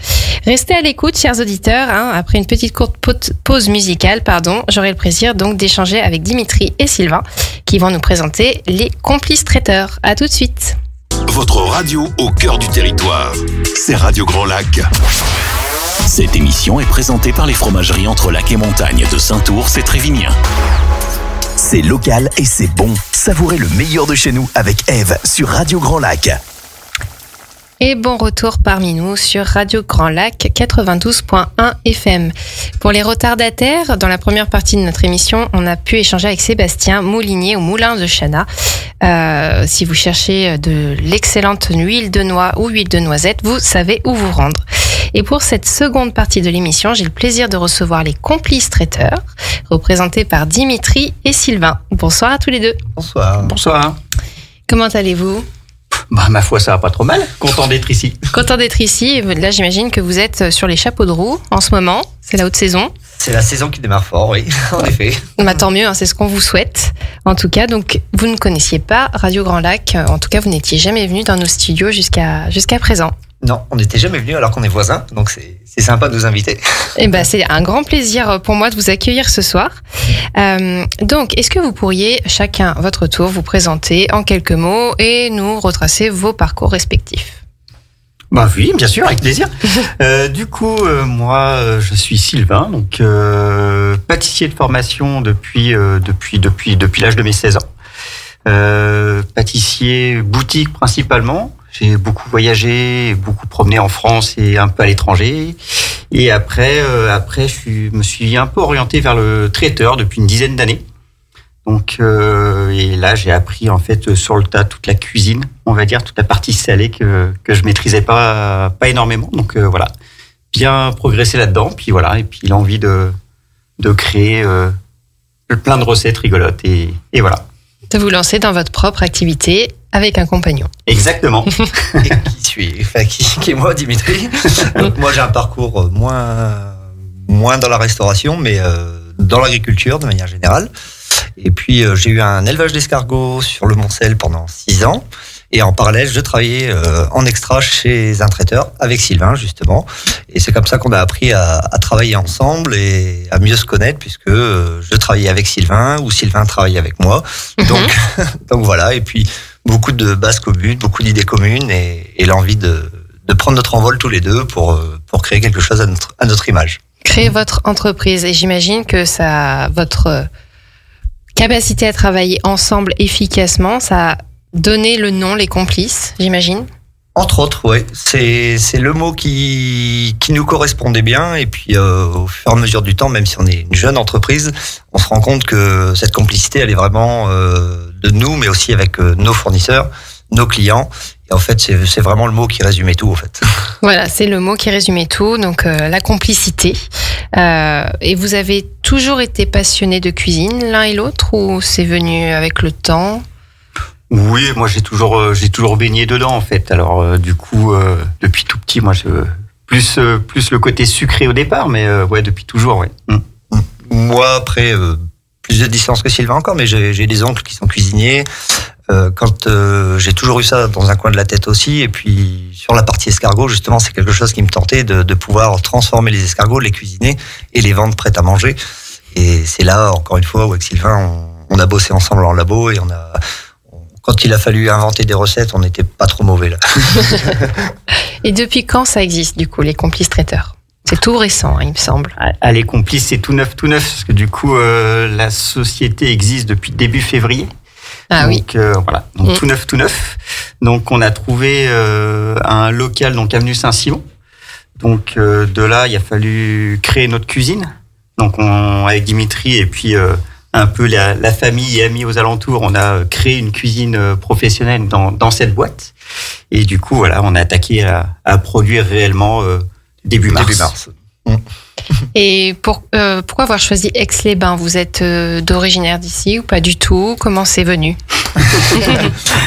Restez à l'écoute, chers auditeurs. Hein, après une petite courte pause musicale, j'aurai le plaisir donc d'échanger avec Dimitri et Sylvain qui vont nous présenter les complices traiteurs. À tout de suite. Votre radio au cœur du territoire. C'est Radio Grand Lac. Cette émission est présentée par les fromageries Entre Lac et Montagne de Saint-Ours et Trévignien. C'est local et c'est bon. Savourez le meilleur de chez nous avec Eve sur Radio Grand Lac. Et bon retour parmi nous sur Radio Grand Lac 92.1 FM. Pour les retardataires, dans la première partie de notre émission, on a pu échanger avec Sébastien Moulinier au Moulin de Chana. Si vous cherchez de l'excellente huile de noix ou huile de noisette, vous savez où vous rendre. Et pour cette seconde partie de l'émission, j'ai le plaisir de recevoir les complices traiteurs, représentés par Dimitri et Sylvain. Bonsoir à tous les deux. Bonsoir. Bonsoir. Comment allez-vous ? Ma foi, ça va pas trop mal. Content d'être ici. Content d'être ici. Là, j'imagine que vous êtes sur les chapeaux de roue en ce moment. C'est la haute saison. C'est la saison qui démarre fort, oui, en effet. Bah, tant mieux, hein, c'est ce qu'on vous souhaite. En tout cas, donc, vous ne connaissiez pas Radio Grand Lac. En tout cas, vous n'étiez jamais venu dans nos studios jusqu'à présent. Non, on n'était jamais venu alors qu'on est voisins, donc c'est sympa de nous inviter. Eh ben, c'est un grand plaisir pour moi de vous accueillir ce soir. Donc, est-ce que vous pourriez chacun à votre tour vous présenter en quelques mots et nous retracer vos parcours respectifs ? Bah oui, bien sûr, avec plaisir. Du coup, moi, je suis Sylvain, donc pâtissier de formation depuis l'âge de mes 16 ans. Pâtissier boutique principalement. J'ai beaucoup voyagé, beaucoup promené en France et un peu à l'étranger. Et après, je me suis un peu orienté vers le traiteur depuis une dizaine d'années. Donc, et là, j'ai appris en fait sur le tas toute la cuisine, on va dire, toute la partie salée que je maîtrisais pas énormément. Donc voilà, bien progressé là-dedans. Puis voilà, et puis l'envie de créer plein de recettes rigolotes et voilà. De vous lancer dans votre propre activité avec un compagnon. Exactement. Et qui est moi, Dimitri. Donc, moi, j'ai un parcours moins dans la restauration, mais dans l'agriculture de manière générale. Et puis, j'ai eu un élevage d'escargots sur le Montcel pendant 6 ans. Et en parallèle, je travaillais en extra chez un traiteur avec Sylvain, justement. Et c'est comme ça qu'on a appris à travailler ensemble et à mieux se connaître, puisque je travaillais avec Sylvain ou Sylvain travaillait avec moi. Donc voilà. Et puis, beaucoup de bases communes, beaucoup d'idées communes et l'envie de prendre notre envol tous les deux pour créer quelque chose à notre image. Créer votre entreprise. Et j'imagine que votre capacité à travailler ensemble efficacement, ça a donné le nom Les Complices, j'imagine. Entre autres, oui. C'est le mot qui nous correspondait bien. Et puis, au fur et à mesure du temps, même si on est une jeune entreprise, on se rend compte que cette complicité, elle est vraiment de nous, mais aussi avec nos fournisseurs, nos clients. Et en fait, c'est vraiment le mot qui résumait tout, en fait. Voilà, c'est le mot qui résumait tout. Donc, la complicité. Et vous avez toujours été passionnés de cuisine, l'un et l'autre, ou c'est venu avec le temps ? Oui, moi j'ai toujours baigné dedans en fait. Alors du coup, depuis tout petit, moi plus le côté sucré au départ, mais ouais depuis toujours, ouais. Moi après plus de distance que Sylvain encore, mais j'ai des oncles qui sont cuisiniers. Quand j'ai toujours eu ça dans un coin de la tête aussi, et puis sur la partie escargot justement, c'est quelque chose qui me tentait de pouvoir transformer les escargots, les cuisiner et les vendre prêts à manger. Et c'est là encore une fois où avec Sylvain on a bossé ensemble en labo et quand il a fallu inventer des recettes, on n'était pas trop mauvais là. Et depuis quand ça existe du coup, les Complices traiteurs ? C'est tout récent, hein, il me semble. Les Complices, c'est tout neuf, parce que du coup, la société existe depuis début février. Ah donc, oui. Voilà, donc tout neuf. Donc on a trouvé un local donc avenue Saint-Simon. Donc de là, il a fallu créer notre cuisine. Donc avec Dimitri et puis un peu la famille et amis aux alentours, on a créé une cuisine professionnelle dans cette boîte. Et du coup, voilà, on a attaqué à produire réellement début mars. Et pourquoi avoir choisi Aix-les-Bains ? Vous êtes d'originaire d'ici ou pas du tout ? Comment c'est venu ?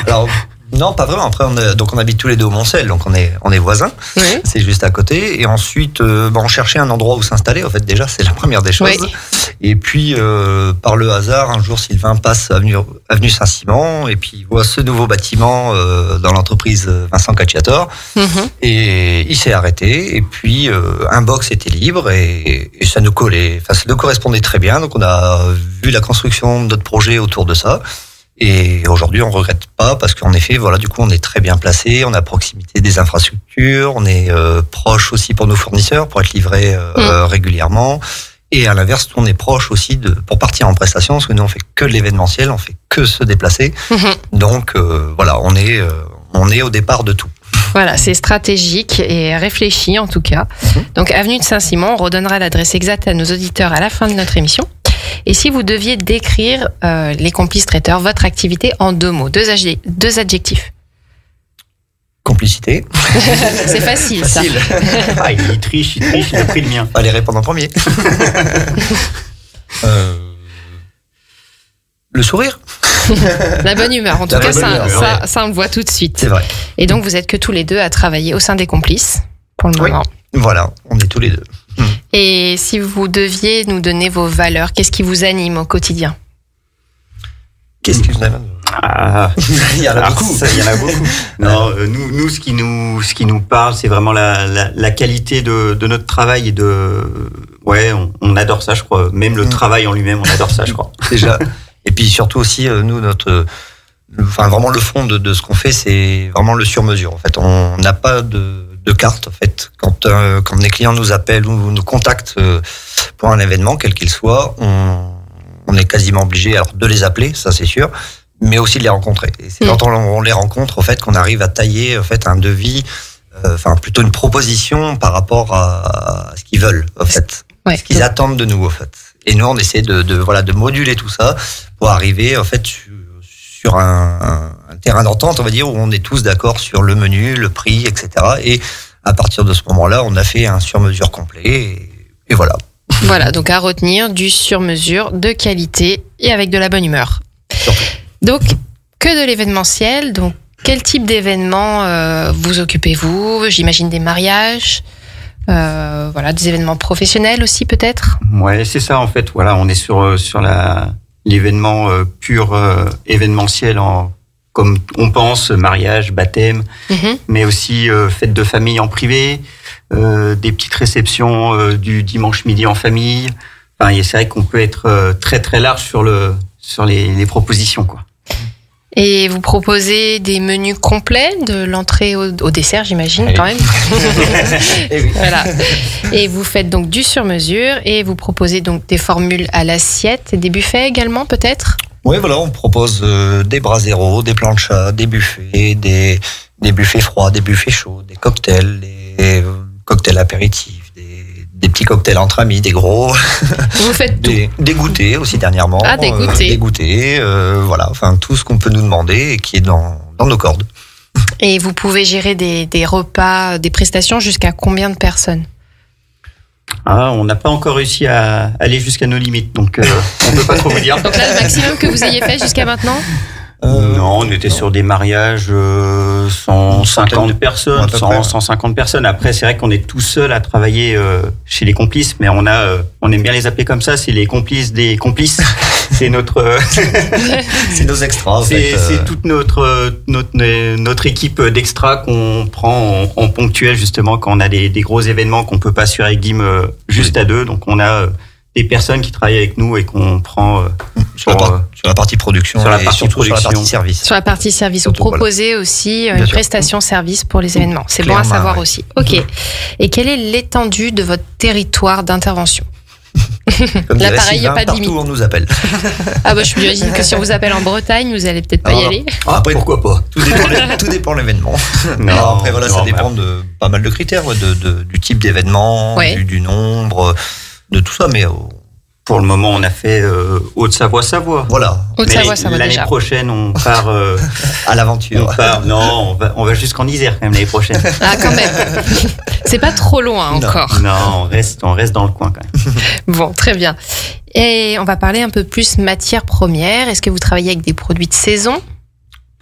Alors, non, pas vraiment. Après, on habite tous les deux au Montcel, donc on est voisins. Oui. C'est juste à côté. Et ensuite, on cherchait un endroit où s'installer. En fait, déjà, c'est la première des choses. Oui. Et puis, par le hasard, un jour, Sylvain passe avenue Saint-Simon et puis il voit ce nouveau bâtiment dans l'entreprise Vincent Cacciator. Et il s'est arrêté. Et puis, un box était libre et ça nous collait. Enfin, ça nous correspondait très bien. Donc, on a vu la construction de notre projet autour de ça. Et aujourd'hui, on regrette pas parce qu'en effet, voilà, du coup, on est très bien placé, on a proximité des infrastructures, on est proche aussi pour nos fournisseurs pour être livré régulièrement. Et à l'inverse, on est proche aussi pour partir en prestation parce que nous, on fait que de l'événementiel, on fait que se déplacer. Donc voilà, on est au départ de tout. Voilà, c'est stratégique et réfléchi en tout cas. Donc avenue de Saint-Simon, on redonnera l'adresse exacte à nos auditeurs à la fin de notre émission. Et si vous deviez décrire les complices traiteurs, votre activité en 2 mots, 2 adjectifs. Complicité. C'est facile, ça. Ah, il triche, il a pris le mien. Allez répondre en premier. Le sourire. La bonne humeur. En tout cas, ça, on le voit tout de suite. C'est vrai. Et donc, vous êtes que tous les deux à travailler au sein des complices, pour le moment. Voilà, on est tous les deux. Et si vous deviez nous donner vos valeurs, qu'est-ce qui vous anime au quotidien? Qu'est-ce qui vous anime? Il y en a beaucoup. Il y en a beaucoup. Non, nous, ce qui nous parle, c'est vraiment la qualité de notre travail et on adore ça, je crois. Même le travail en lui-même, on adore ça, je crois. Déjà. Et puis surtout aussi, nous, vraiment le fond de ce qu'on fait, c'est vraiment le sur-mesure. En fait, on n'a pas de carte. En fait, quand les clients nous appellent ou nous contactent pour un événement, quel qu'il soit, on est quasiment obligé de les appeler, ça c'est sûr, mais aussi de les rencontrer. Et c'est quand on les rencontre, en fait, qu'on arrive à tailler en fait un devis, plutôt une proposition par rapport à ce qu'ils veulent, en fait, ce qu'ils attendent de nous, en fait. Et nous, on essaie de moduler tout ça pour arriver en fait sur un terrain d'entente, on va dire, où on est tous d'accord sur le menu, le prix, etc. Et à partir de ce moment-là, on a fait un sur-mesure complet et voilà. Voilà, donc à retenir du sur-mesure de qualité et avec de la bonne humeur. Donc, que de l'événementiel. Donc, quel type d'événement vous occupez-vous? J'imagine des mariages, des événements professionnels aussi peut-être. Ouais, c'est ça en fait. Voilà, on est sur l'événement pur événementiel comme on pense, mariage, baptême, mais aussi fête de famille en privé, des petites réceptions du dimanche midi en famille. Enfin, c'est vrai qu'on peut être très très large sur les propositions, quoi. Et vous proposez des menus complets de l'entrée au dessert, j'imagine, quand même. Et oui. Voilà. Et vous faites donc du sur-mesure et vous proposez donc des formules à l'assiette et des buffets également, peut-être? Oui, voilà, on propose des braseros, des planchas, des buffets, des buffets froids, des buffets chauds, des cocktails, des cocktails apéritifs, des petits cocktails entre amis, des gros. Vous faites tout. Des goûters aussi dernièrement. Ah, des goûters. Des goûters, tout ce qu'on peut nous demander et qui est dans nos cordes. Et vous pouvez gérer des repas, des prestations jusqu'à combien de personnes? On n'a pas encore réussi à aller jusqu'à nos limites, donc on ne peut pas trop vous dire. Donc là, le maximum que vous ayez fait jusqu'à maintenant? Non, on était sur des mariages 150 personnes, 150 personnes. Après, c'est vrai qu'on est tout seul à travailler chez les complices, mais on aime bien les appeler comme ça. C'est les complices des complices. C'est c'est nos extras. C'est toute notre équipe d'extras qu'on prend en ponctuel justement quand on a des gros événements qu'on peut pas assurer avec Dim juste à deux. Donc on a des personnes qui travaillent avec nous et qu'on prend sur la partie production sur la partie service. Sur la partie service, vous proposez aussi une prestation service pour les événements. C'est bon à savoir aussi. Ok. Et quelle est l'étendue de votre territoire d'intervention? Là, pareil, il n'y a pas de limite. Partout on nous appelle. Je m'imagine que si on vous appelle en Bretagne, vous allez peut-être pas y aller. Après, pourquoi pas? Tout dépend de l'événement. Après, ça dépend de pas mal de critères, du type d'événement, du nombre, de tout ça, mais pour le moment, on a fait Haute-Savoie. Voilà. Haute-Savoie, l'année prochaine, on part à l'aventure. On va jusqu'en Isère quand même l'année prochaine. Ah, quand même. C'est pas trop loin encore. Non, on reste dans le coin quand même. Bon, très bien. Et on va parler un peu plus matières premières. Est-ce que vous travaillez avec des produits de saison?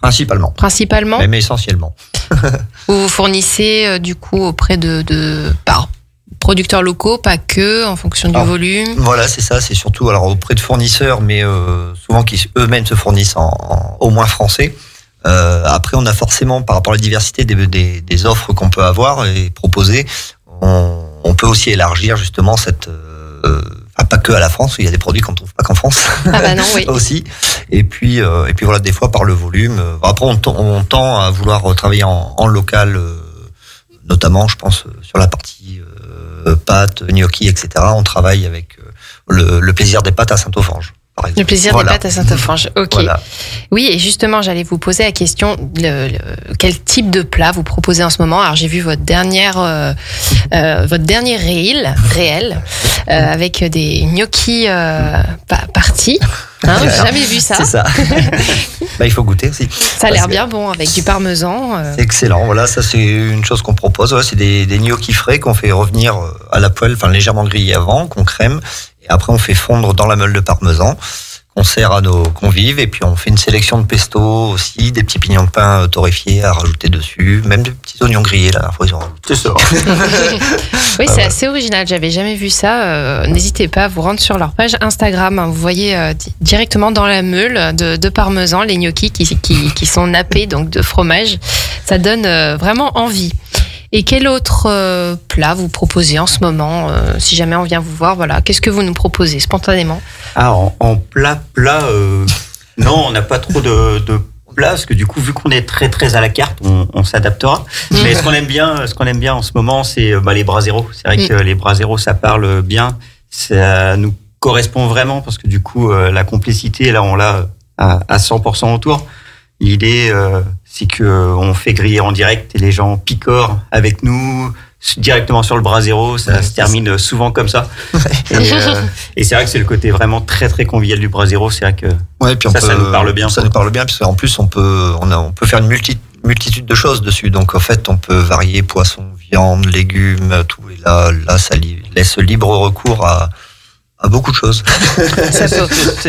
Principalement. Mais essentiellement. Vous fournissez du coup auprès de producteurs locaux, pas que, en fonction du volume. Voilà, c'est ça. C'est surtout auprès de fournisseurs, mais souvent qui eux-mêmes se fournissent au moins français. Après, on a forcément, par rapport à la diversité des offres qu'on peut avoir et proposer, on peut aussi élargir justement cette... pas que à la France, il y a des produits qu'on ne trouve pas qu'en France. Ah bah non, oui. aussi. Et puis voilà, des fois par le volume. Après, on tend à vouloir travailler en local, notamment, je pense, sur la partie pâtes, gnocchi, etc. On travaille avec le plaisir des pâtes à Saint-Offenge, par exemple. Le plaisir des pâtes à Sainte-Offrange. Ok. Voilà. Oui, et justement, j'allais vous poser la question quel type de plat vous proposez en ce moment. Alors, j'ai vu votre dernier réel avec des gnocchis partis. Hein, j'ai jamais vu ça. C'est ça. Il faut goûter aussi. Ça a l'air bien bon avec du parmesan. C'est excellent. Voilà, ça c'est une chose qu'on propose. Ouais, c'est des gnocchis frais qu'on fait revenir à la poêle, enfin légèrement grillés avant, qu'on crème. Et après, on fait fondre dans la meule de parmesan, qu'on sert à nos convives. Et puis, on fait une sélection de pesto aussi, des petits pignons de pain torréfiés à rajouter dessus, même des petits oignons grillés, là. C'est ça. Oui, c'est assez original. J'avais jamais vu ça. N'hésitez pas à vous rendre sur leur page Instagram. Vous voyez directement dans la meule de parmesan les gnocchis qui sont nappés donc de fromage. Ça donne vraiment envie. Et quel autre plat vous proposez en ce moment si jamais on vient vous voir, voilà, qu'est-ce que vous nous proposez spontanément? En plat, non, on n'a pas trop de plats, parce que du coup, vu qu'on est très très à la carte, on s'adaptera. Mais ce qu'on aime bien en ce moment, c'est les braseros. C'est vrai que les braseros, ça parle bien, ça nous correspond vraiment, parce que du coup, la complicité, là, on l'a à 100% autour. L'idée, c'est qu'on fait griller en direct et les gens picorent avec nous directement sur le brasero. Ça se termine souvent comme ça. Et c'est vrai que c'est le côté vraiment très très convivial du brasero. C'est vrai que ça nous parle bien. Ça nous parle bien, parce qu'en plus on peut faire une multitude de choses dessus. Donc en fait, on peut varier poisson, viande, légumes, tout. Et là, ça laisse libre recours à beaucoup de choses. C'est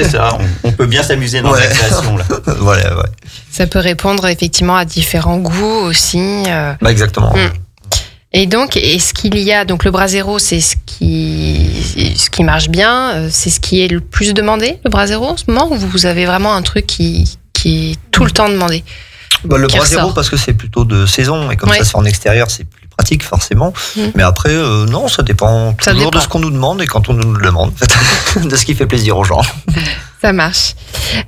ça. On peut bien s'amuser dans la création là. Voilà, ouais. Ça peut répondre effectivement à différents goûts aussi. Exactement. Et donc, est-ce qu'il y a donc le brasero, c'est ce qui marche bien, c'est ce qui est le plus demandé, le brasero en ce moment, ou vous avez vraiment un truc qui est tout le temps demandé? Le brasero, parce que c'est plutôt de saison et comme ça se fait en extérieur, c'est plus pratique forcément. Mais après, non, ça dépend toujours de ce qu'on nous demande et quand on nous le demande, de ce qui fait plaisir aux gens. Ça marche.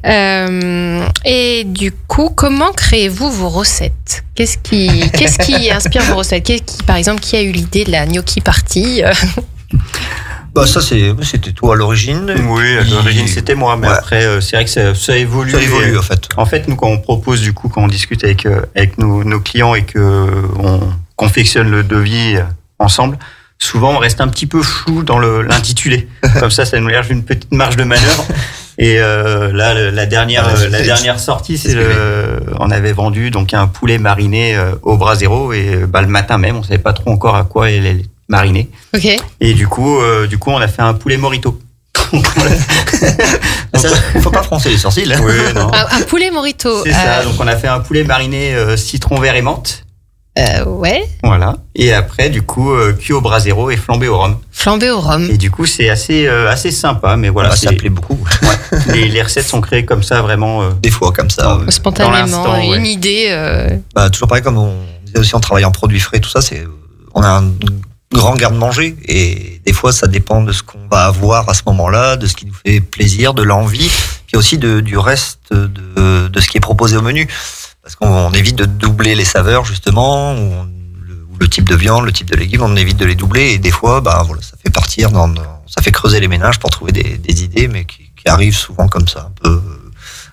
Et du coup, comment créez-vous vos recettes? Qu'est-ce qui inspire vos recettes? Par exemple, qui a eu l'idée de la gnocchi party? Ça, c'était toi à l'origine. Oui, à l'origine, c'était moi. Mais après, c'est vrai que ça évolue. Ça évolue, en fait. En fait, nous, quand on propose, du coup, quand on discute avec nos clients et qu'on confectionne le devis ensemble, souvent, on reste un petit peu flou dans l'intitulé. Comme ça nous laisse une petite marge de manœuvre. Et là, la dernière sortie, on avait vendu donc un poulet mariné au brasero et le matin même, on savait pas trop encore à quoi il allait mariné. Okay. Et du coup, on a fait un poulet morito. Faut pas froncer les sourcils. Oui, non. Un poulet morito. C'est ça. Donc on a fait un poulet mariné citron vert et menthe. Ouais. Voilà. Et après, du coup, cuit au brasero et flambé au rhum. Flambé au rhum. Et du coup, c'est assez sympa, mais voilà. Ça plaît beaucoup. Ouais. Les recettes sont créées comme ça, vraiment. Des fois, comme ça. Spontanément, une idée. Toujours pareil, comme on disait aussi, on travaille en produits frais, tout ça, on a un grand garde-manger et des fois, ça dépend de ce qu'on va avoir à ce moment-là, de ce qui nous fait plaisir, de l'envie, puis aussi du reste de ce qui est proposé au menu. Parce qu'on évite de doubler les saveurs, justement, ou le type de viande, le type de légumes, on évite de les doubler. Et des fois, ça fait partir ça fait creuser les ménages pour trouver des idées, mais qui arrivent souvent comme ça, un peu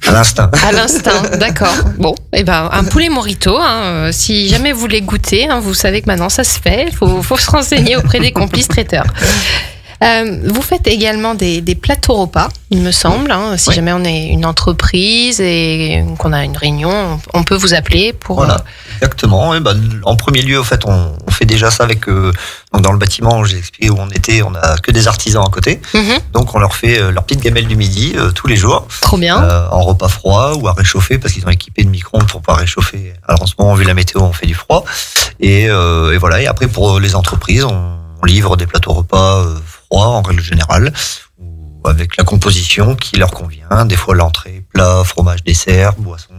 à l'instinct. À l'instinct, d'accord. Bon, un poulet morito, si jamais vous voulez goûter, vous savez que maintenant ça se fait. Il faut se renseigner auprès des complices traiteurs. Vous faites également des plateaux repas, il me semble. Si jamais on est une entreprise et qu'on a une réunion, on peut vous appeler pour... Voilà, exactement. Et en premier lieu, en fait, on fait déjà ça avec... donc dans le bâtiment, j'ai expliqué où on était, on a que des artisans à côté. Donc on leur fait leur petite gamelle du midi tous les jours. Trop bien. En repas froid ou à réchauffer, parce qu'ils ont équipé de micro-ondes pour pouvoir réchauffer. Alors en ce moment, vu la météo, on fait du froid. Et voilà. Et après, pour les entreprises, on livre des plateaux repas froids en règle générale, ou avec la composition qui leur convient. Des fois l'entrée, plat, fromage, dessert, boisson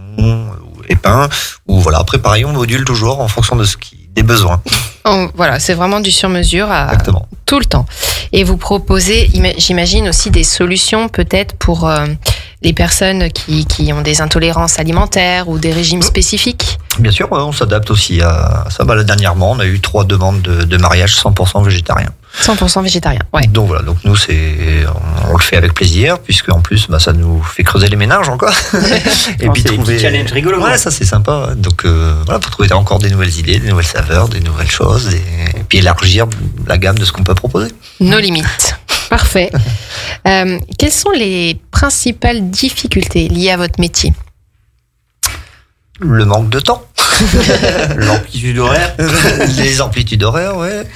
et pain. Ou voilà. Après, pareil, on module toujours en fonction des besoins. Voilà, c'est vraiment du sur-mesure Exactement. Tout le temps. Et vous proposez, j'imagine aussi des solutions peut-être pour les personnes qui ont des intolérances alimentaires ou des régimes spécifiques? Bien sûr, on s'adapte aussi à ça. Dernièrement, on a eu 3 demandes de mariage 100% végétarien. 100% végétarien, ouais. Donc voilà, donc nous on le fait avec plaisir, puisque en plus ça nous fait creuser les méninges encore. Et puis trouver des challenges rigolos. Ouais, ça c'est sympa. Donc voilà, pour trouver encore des nouvelles idées, des nouvelles saveurs, des nouvelles choses, et puis élargir la gamme de ce qu'on peut proposer. Nos limites. Parfait. Quelles sont les principales difficultés liées à votre métier? Le manque de temps. L'amplitude horaire. Les amplitudes horaires, ouais.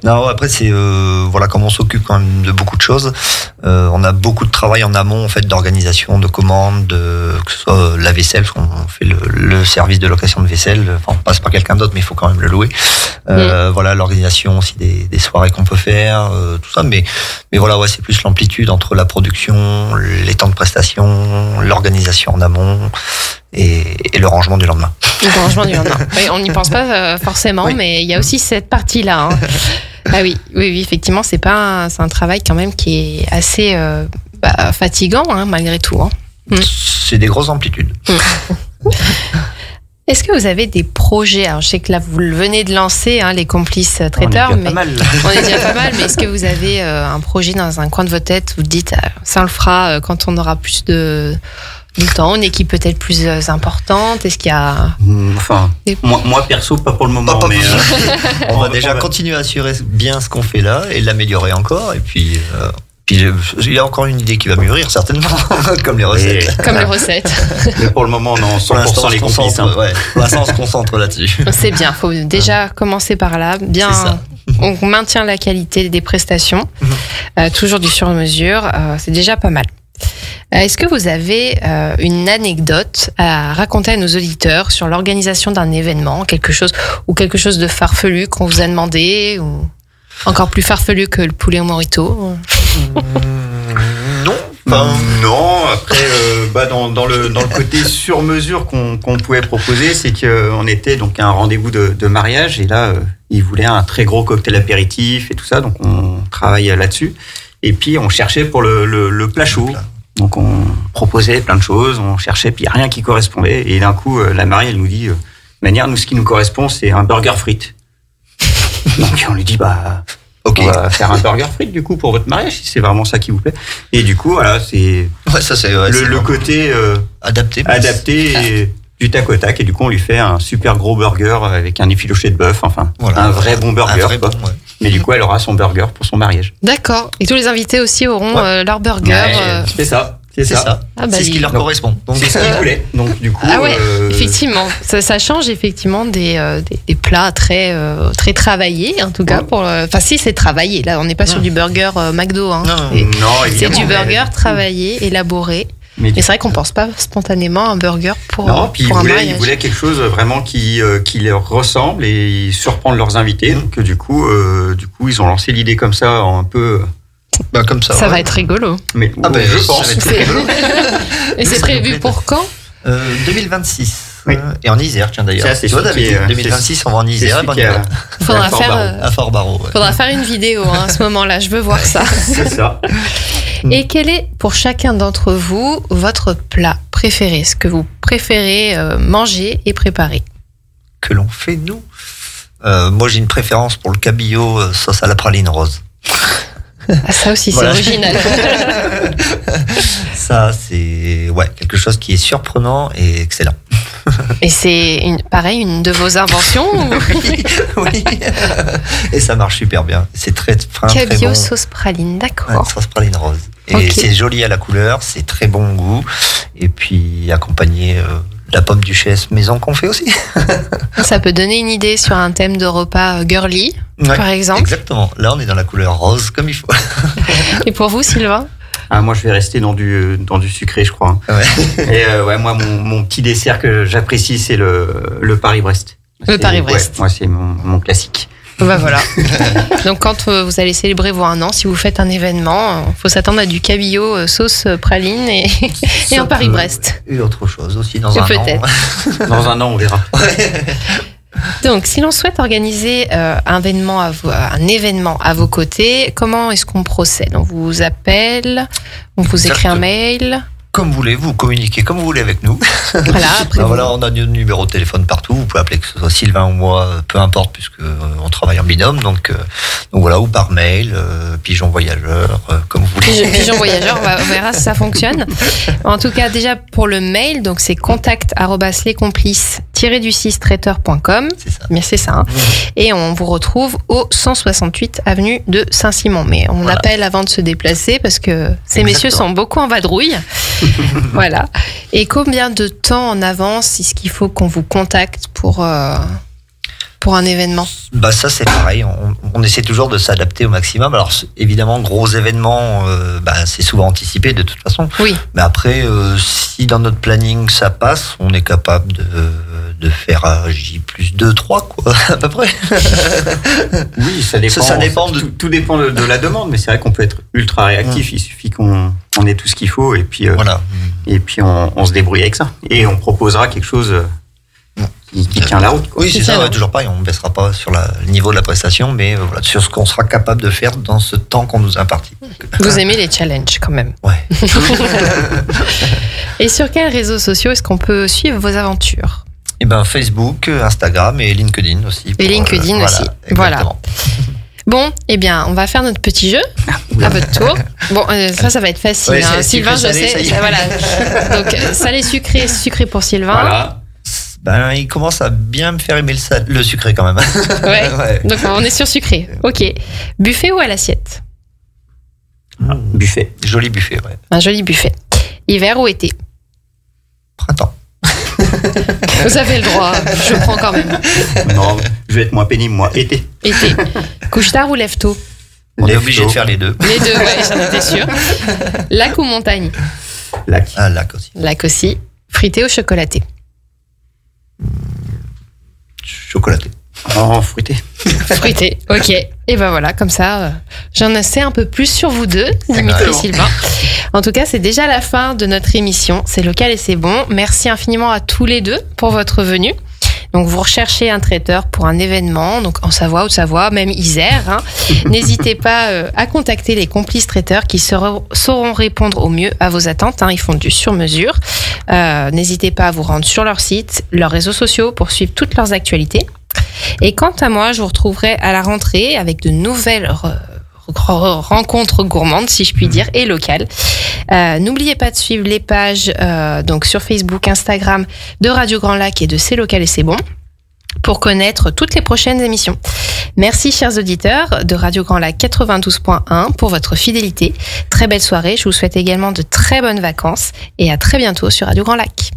Non, après c'est voilà, comme on s'occupe quand même de beaucoup de choses, on a beaucoup de travail en amont en fait d'organisation, de commandes, que ce soit la vaisselle, parce qu'on fait le service de location de vaisselle. Enfin, on passe par quelqu'un d'autre, mais il faut quand même le louer. Voilà, l'organisation aussi des soirées qu'on peut faire, tout ça. Mais voilà, ouais, c'est plus l'amplitude entre la production, les temps de prestation, l'organisation en amont et le rangement du lendemain. Le rangement du lendemain. Oui, on n'y pense pas forcément, oui. Mais il y a aussi cette partie-là. Hein. Ah oui, effectivement, c'est un travail quand même qui est assez fatigant, hein, malgré tout. Hein. C'est des grosses amplitudes. Est-ce que vous avez des projets? Alors, je sais que là, vous venez de lancer les complices traiteurs. On est déjà pas mal. On est déjà pas mal, mais est-ce que vous avez un projet dans un coin de votre tête où vous dites, ça on le fera quand on aura plus de temps, une équipe peut-être plus importante? Est-ce qu'il y a... Enfin, moi perso, pas pour le moment. Mais on va déjà continuer à assurer bien ce qu'on fait là et l'améliorer encore. Et puis il y a encore une idée qui va mûrir, certainement, comme les recettes. Comme les recettes. Mais pour le moment, non, 100% les complices. Ouais, pour l'instant, on se concentre là-dessus. C'est bien, il faut déjà commencer par là. Bien, on maintient la qualité des prestations, toujours du sur-mesure, c'est déjà pas mal. Est-ce que vous avez une anecdote à raconter à nos auditeurs sur l'organisation d'un événement, quelque chose de farfelu qu'on vous a demandé, ou encore plus farfelu que le poulet au morito? Non. Non, après, dans le côté sur mesure qu'on pouvait proposer, c'est qu'on était donc à un rendez-vous de mariage, et là, ils voulaient un très gros cocktail apéritif et tout ça, donc on travaille là-dessus. Et puis, on cherchait pour le plat chaud. Donc, on proposait plein de choses, on cherchait, puis il n'y a rien qui correspondait. Et d'un coup, la mariée, elle nous dit, de manière, nous, ce qui nous correspond, c'est un burger frites. Donc, on lui dit, ok, on va faire un burger frites, du coup, pour votre mariage, si c'est vraiment ça qui vous plaît. Et du coup, voilà, c'est le côté adapté et du tac au tac. Et du coup, on lui fait un super gros burger avec un effiloché de bœuf, enfin, voilà, un vrai bon burger. Mais du coup, elle aura son burger pour son mariage. D'accord. Et tous les invités aussi auront leur burger. C'est ça. C'est ça. C'est ce qui leur correspond. Donc, c'est ce qu'ils voulaient. Donc, du coup. Ah ouais, effectivement. Ça change effectivement des plats très travaillés, en tout cas. Enfin, si, c'est travaillé. Là, on n'est pas sur du burger McDo. Hein. Non, c'est du burger travaillé, élaboré. Mais c'est vrai qu'on pense pas spontanément à un burger pour un mariage. Ils voulaient quelque chose vraiment qui leur ressemble et surprendre leurs invités. Donc, du coup, ils ont lancé l'idée comme ça, un peu. Comme ça. Ça va être rigolo. Mais je pense. Et c'est prévu pour quand? 2026. Oui. Et en Isère, tiens d'ailleurs. Ça, c'est toi, 2026, on va en Isère. Faudra faire à Fort-Barreau. Faudra faire une vidéo à ce moment-là. Je veux voir ça. C'est ça. Et quel est pour chacun d'entre vous votre plat préféré, ce que vous préférez manger et préparer? Que l'on fait nous. Moi, j'ai une préférence pour le cabillaud sauce à la praline rose. Ça aussi, c'est original. Ça, c'est quelque chose qui est surprenant et excellent. Et c'est une de vos inventions Oui. Et ça marche super bien. C'est très fin, cabillaud très bon. Sauce praline, d'accord. Sauce praline rose. Et c'est joli à la couleur, c'est très bon goût. Et puis accompagné la pomme duchesse maison qu'on fait aussi. Ça peut donner une idée sur un thème de repas girly, par exemple. Exactement. Là, on est dans la couleur rose comme il faut. Et pour vous, Sylvain? Moi, je vais rester dans du sucré, je crois. Ouais. Et moi, mon petit dessert que j'apprécie, c'est le Paris-Brest. Le Paris-Brest. Moi, c'est mon classique. Voilà. Donc, quand vous allez célébrer vos 1 an, si vous faites un événement, il faut s'attendre à du cabillaud sauce praline et un Paris-Brest. Et autre chose aussi dans un an. Peut-être. Dans 1 an, on verra. Donc, si l'on souhaite organiser un événement à vos côtés, comment est-ce qu'on procède? On vous appelle, on vous écrit un mail? comme vous voulez, vous communiquez comme vous voulez avec nous. Voilà, après voilà, on a nos numéros de téléphone partout. Vous pouvez appeler que ce soit Sylvain ou moi, peu importe, puisque on travaille en binôme. Donc voilà, ou par mail, pigeon voyageur, comme vous voulez. Pigeon voyageur, on verra si ça fonctionne. En tout cas, déjà pour le mail, donc c'est contact@lescomplices-traiteur.com. C'est ça. Mais c'est ça. Hein. Et on vous retrouve au 168 avenue de Saint-Simon. Mais on appelle avant de se déplacer parce que ces messieurs sont beaucoup en vadrouille. Voilà. Et combien de temps en avance est-ce qu'il faut qu'on vous contacte pour un événement? Ça c'est pareil, on essaie toujours de s'adapter au maximum. Alors évidemment, gros événements, c'est souvent anticipé de toute façon. Oui. Mais après, si dans notre planning ça passe, on est capable de faire J+2, 3 quoi, à peu près. Oui, ça dépend. Ça dépend tout dépend de la demande, mais c'est vrai qu'on peut être ultra réactif. Il suffit qu'on ait tout ce qu'il faut et puis voilà. Et puis on se débrouille avec ça et on proposera quelque chose qui tient la route. Oui, c'est ça, toujours pareil, on ne baissera pas sur le niveau de la prestation, mais voilà, sur ce qu'on sera capable de faire dans ce temps qu'on nous a imparti. Vous aimez les challenges quand même. Ouais. Et sur quels réseaux sociaux est-ce qu'on peut suivre vos aventures? Facebook, Instagram et LinkedIn aussi. Et LinkedIn aussi. Voilà. Bon, on va faire notre petit jeu à votre tour. Bon, ça va être facile. Oui, Sylvain, je sais. Voilà. Donc, salé sucré pour Sylvain. Voilà. Il commence à bien me faire aimer le sucré quand même. Ouais. Donc on est sur sucré. Ok. Buffet ou à l'assiette? Buffet. Joli buffet, ouais. Un joli buffet. Hiver ou été? Printemps. Vous avez le droit, je prends quand même. Non, je vais être moins pénible, moi. Été. Couche tard ou lève tôt? On est obligé de faire les deux. Les deux, ouais, j'en étais sûre. Lac ou montagne? Lac. Ah, lac aussi. Lac aussi. Frité ou chocolaté? Chocolaté. Oh, fruité. Fruité, ok. Et voilà, comme ça, j'en sais un peu plus sur vous deux, Dimitri et Sylvain. En tout cas, c'est déjà la fin de notre émission. C'est local et c'est bon. Merci infiniment à tous les deux pour votre venue. Donc, vous recherchez un traiteur pour un événement, donc en Savoie, Haute-Savoie, même Isère. Hein. N'hésitez pas à contacter les complices traiteurs qui sauront répondre au mieux à vos attentes. Hein. Ils font du sur-mesure. N'hésitez pas à vous rendre sur leur site, leurs réseaux sociaux pour suivre toutes leurs actualités. Et quant à moi, je vous retrouverai à la rentrée avec de nouvelles rencontres gourmandes, si je puis dire, et locales. N'oubliez pas de suivre les pages donc sur Facebook, Instagram de Radio Grand Lac et de C'est local et c'est bon pour connaître toutes les prochaines émissions. Merci chers auditeurs de Radio Grand Lac 92.1 pour votre fidélité. Très belle soirée. Je vous souhaite également de très bonnes vacances et à très bientôt sur Radio Grand Lac.